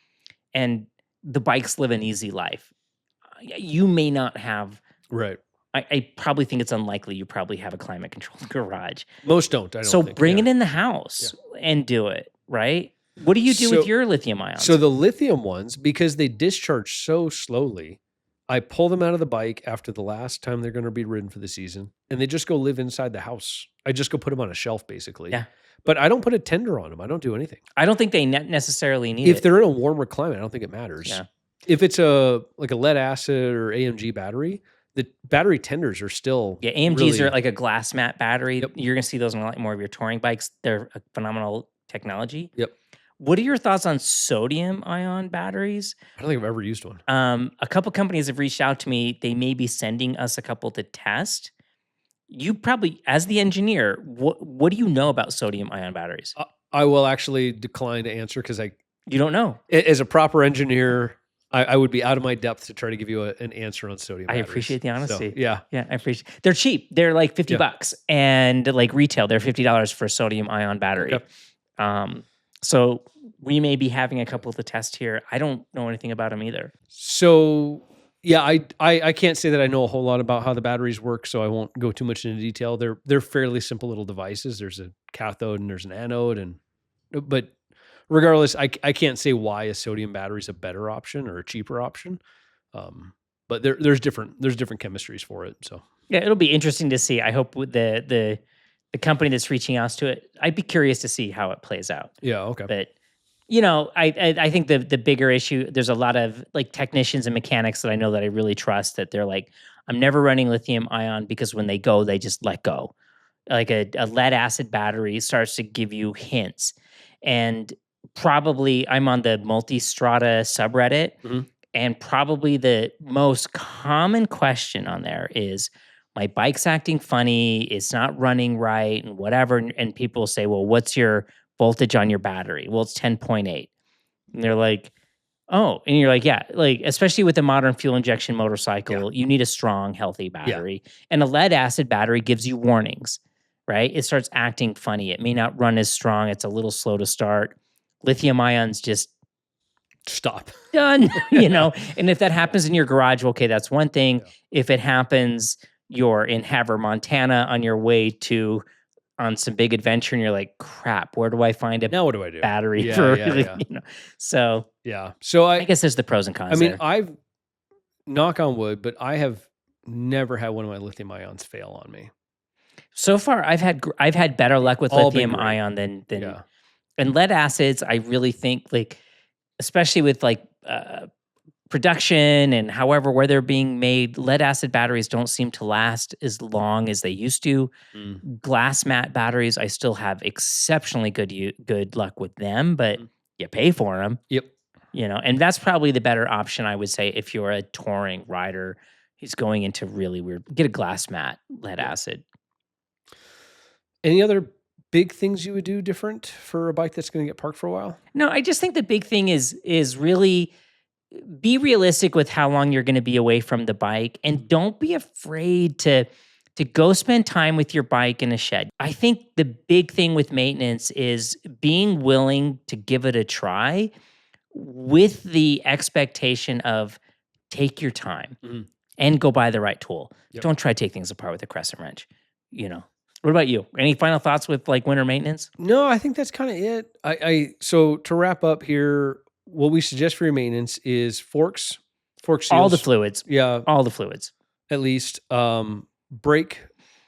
Speaker 1: And the bikes live an easy life. You may not have.
Speaker 2: Right.
Speaker 1: I probably think it's unlikely you probably have a climate controlled garage.
Speaker 2: Most don't. I don't
Speaker 1: So
Speaker 2: think.
Speaker 1: bring
Speaker 2: Yeah.
Speaker 1: it in the house and do it, right? What do you do with your lithium ions?
Speaker 2: So the lithium ones, because they discharge so slowly, I pull them out of the bike after the last time they're going to be ridden for the season, and they just go live inside the house. I just go put them on a shelf, basically.
Speaker 1: Yeah.
Speaker 2: But I don't put a tender on them. I don't do anything.
Speaker 1: I don't think they necessarily need
Speaker 2: If
Speaker 1: it.
Speaker 2: they're in a warmer climate, I don't think it matters.
Speaker 1: Yeah.
Speaker 2: If it's a lead acid or AMG battery, the battery tenders are still
Speaker 1: AMGs
Speaker 2: really,
Speaker 1: are like a glass mat battery.
Speaker 2: Yep.
Speaker 1: You're going to see those on a lot more of your touring bikes. They're a phenomenal technology.
Speaker 2: Yep.
Speaker 1: What are your thoughts on sodium ion batteries?
Speaker 2: I don't think I've ever used one.
Speaker 1: A couple companies have reached out to me. They may be sending us a couple to test. You probably, as the engineer, what do you know about sodium ion batteries?
Speaker 2: I will actually decline to answer because
Speaker 1: You don't know.
Speaker 2: as a proper engineer, I would be out of my depth to try to give you an answer on sodium
Speaker 1: I
Speaker 2: batteries.
Speaker 1: appreciate the honesty.
Speaker 2: So, yeah.
Speaker 1: Yeah, I appreciate. They're cheap. They're like $50, and like retail, they're $50 for a sodium ion battery.
Speaker 2: Okay.
Speaker 1: So we may be having a couple to test here. I don't know anything about them either.
Speaker 2: So yeah, I can't say that I know a whole lot about how the batteries work, so I won't go too much into detail. They're fairly simple little devices. There's a cathode and there's an anode, but regardless, I can't say why a sodium battery is a better option or a cheaper option. But there's different chemistries for it. So
Speaker 1: yeah, it'll be interesting to see. I hope with the company that's reaching out to it, I'd be curious to see how it plays out.
Speaker 2: yeah, okay.
Speaker 1: But I think the bigger issue, there's a lot of like technicians and mechanics that I know that I really trust that they're like, I'm never running lithium ion because when they go, they just let go. Like a lead acid battery starts to give you hints. And probably I'm on the multi-strata subreddit,
Speaker 2: Mhm.
Speaker 1: and probably the most common question on there is, my bike's acting funny, it's not running right, and whatever. And people say, well, what's your voltage on your battery? Well, it's 10.8. And they're like, oh, and you're like, yeah, like, especially with the modern fuel injection motorcycle, you need a strong, healthy battery. And a lead acid battery gives you warnings, right? It starts acting funny. It may not run as strong. It's a little slow to start. Lithium ions just
Speaker 2: Stop.
Speaker 1: done, and if that happens in your garage, okay, that's one thing.
Speaker 2: Yeah.
Speaker 1: If it happens, you're in Havre, Montana on your way on some big adventure and you're like, crap, where do I find a
Speaker 2: Now what do I do?
Speaker 1: battery
Speaker 2: Yeah,
Speaker 1: for,
Speaker 2: yeah.
Speaker 1: So
Speaker 2: Yeah. So
Speaker 1: I guess there's the pros and cons.
Speaker 2: I mean,
Speaker 1: there.
Speaker 2: I've knock on wood, but I have never had one of my lithium ions fail on me.
Speaker 1: So far I've had better luck with
Speaker 2: All been
Speaker 1: lithium
Speaker 2: great.
Speaker 1: ion than
Speaker 2: Yeah.
Speaker 1: and lead acids. I really think, like, especially with like production and however where they're being made, lead acid batteries don't seem to last as long as they used to. Glass mat batteries, I still have exceptionally good luck with them, but you pay for them.
Speaker 2: Yep.
Speaker 1: And that's probably the better option, I would say, if you're a touring rider who's going into really weird. Get a glass mat lead acid.
Speaker 2: Any other big things you would do different for a bike that's going to get parked for a while?
Speaker 1: No, I just think the big thing is really be realistic with how long you're going to be away from the bike, and don't be afraid to go spend time with your bike in a shed. I think the big thing with maintenance is being willing to give it a try with the expectation of take your time and go buy the right tool.
Speaker 2: Yep.
Speaker 1: Don't try to take things apart with a crescent wrench. What about you? Any final thoughts with like winter maintenance?
Speaker 2: No, I think that's kind of it. So to wrap up here, what we suggest for your maintenance is fork seals.
Speaker 1: All the fluids.
Speaker 2: Yeah.
Speaker 1: All the fluids.
Speaker 2: At least. Brake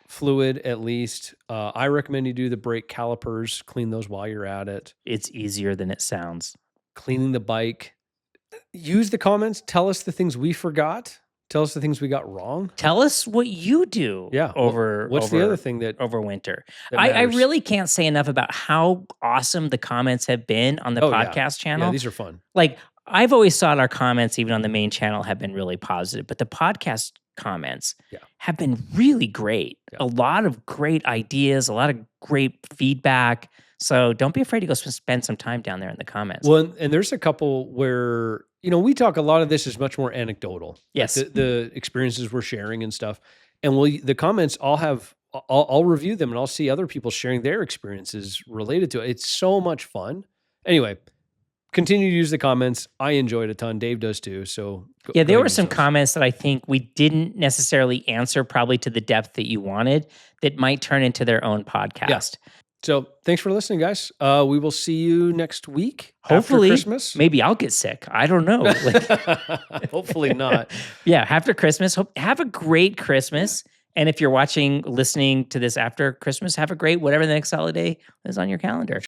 Speaker 2: fluid, at least. I recommend you do the brake calipers. Clean those while you're at it.
Speaker 1: It's easier than it sounds.
Speaker 2: Cleaning the bike. Use the comments. Tell us the things we forgot. Tell us the things we got wrong.
Speaker 1: Tell us what you do.
Speaker 2: Yeah. What's the other thing that
Speaker 1: over winter?
Speaker 2: that
Speaker 1: I
Speaker 2: matters?
Speaker 1: really can't say enough about how awesome the comments have been on the podcast channel.
Speaker 2: Yeah, these are fun.
Speaker 1: Like, I've always thought our comments, even on the main channel, have been really positive, but the podcast comments have been really great.
Speaker 2: Yeah.
Speaker 1: A lot of great ideas, a lot of great feedback. So don't be afraid to go spend some time down there in the comments.
Speaker 2: Well, and there's a couple where, we talk, a lot of this is much more anecdotal.
Speaker 1: Yes.
Speaker 2: Like the experiences we're sharing and stuff. And the comments I'll review them and I'll see other people sharing their experiences related to it. It's so much fun. Anyway, continue to use the comments. I enjoy it a ton. Dave does too. So
Speaker 1: Yeah, there
Speaker 2: go
Speaker 1: were
Speaker 2: use
Speaker 1: some
Speaker 2: those.
Speaker 1: comments that I think we didn't necessarily answer probably to the depth that you wanted that might turn into their own podcast.
Speaker 2: So thanks for listening, guys. We will see you next week.
Speaker 1: Hopefully,
Speaker 2: after Christmas.
Speaker 1: maybe I'll get sick. I don't know. Like,
Speaker 2: Hopefully not.
Speaker 1: yeah, after Christmas. Have a great Christmas. And if you're listening to this after Christmas, have a great whatever the next holiday is on your calendar.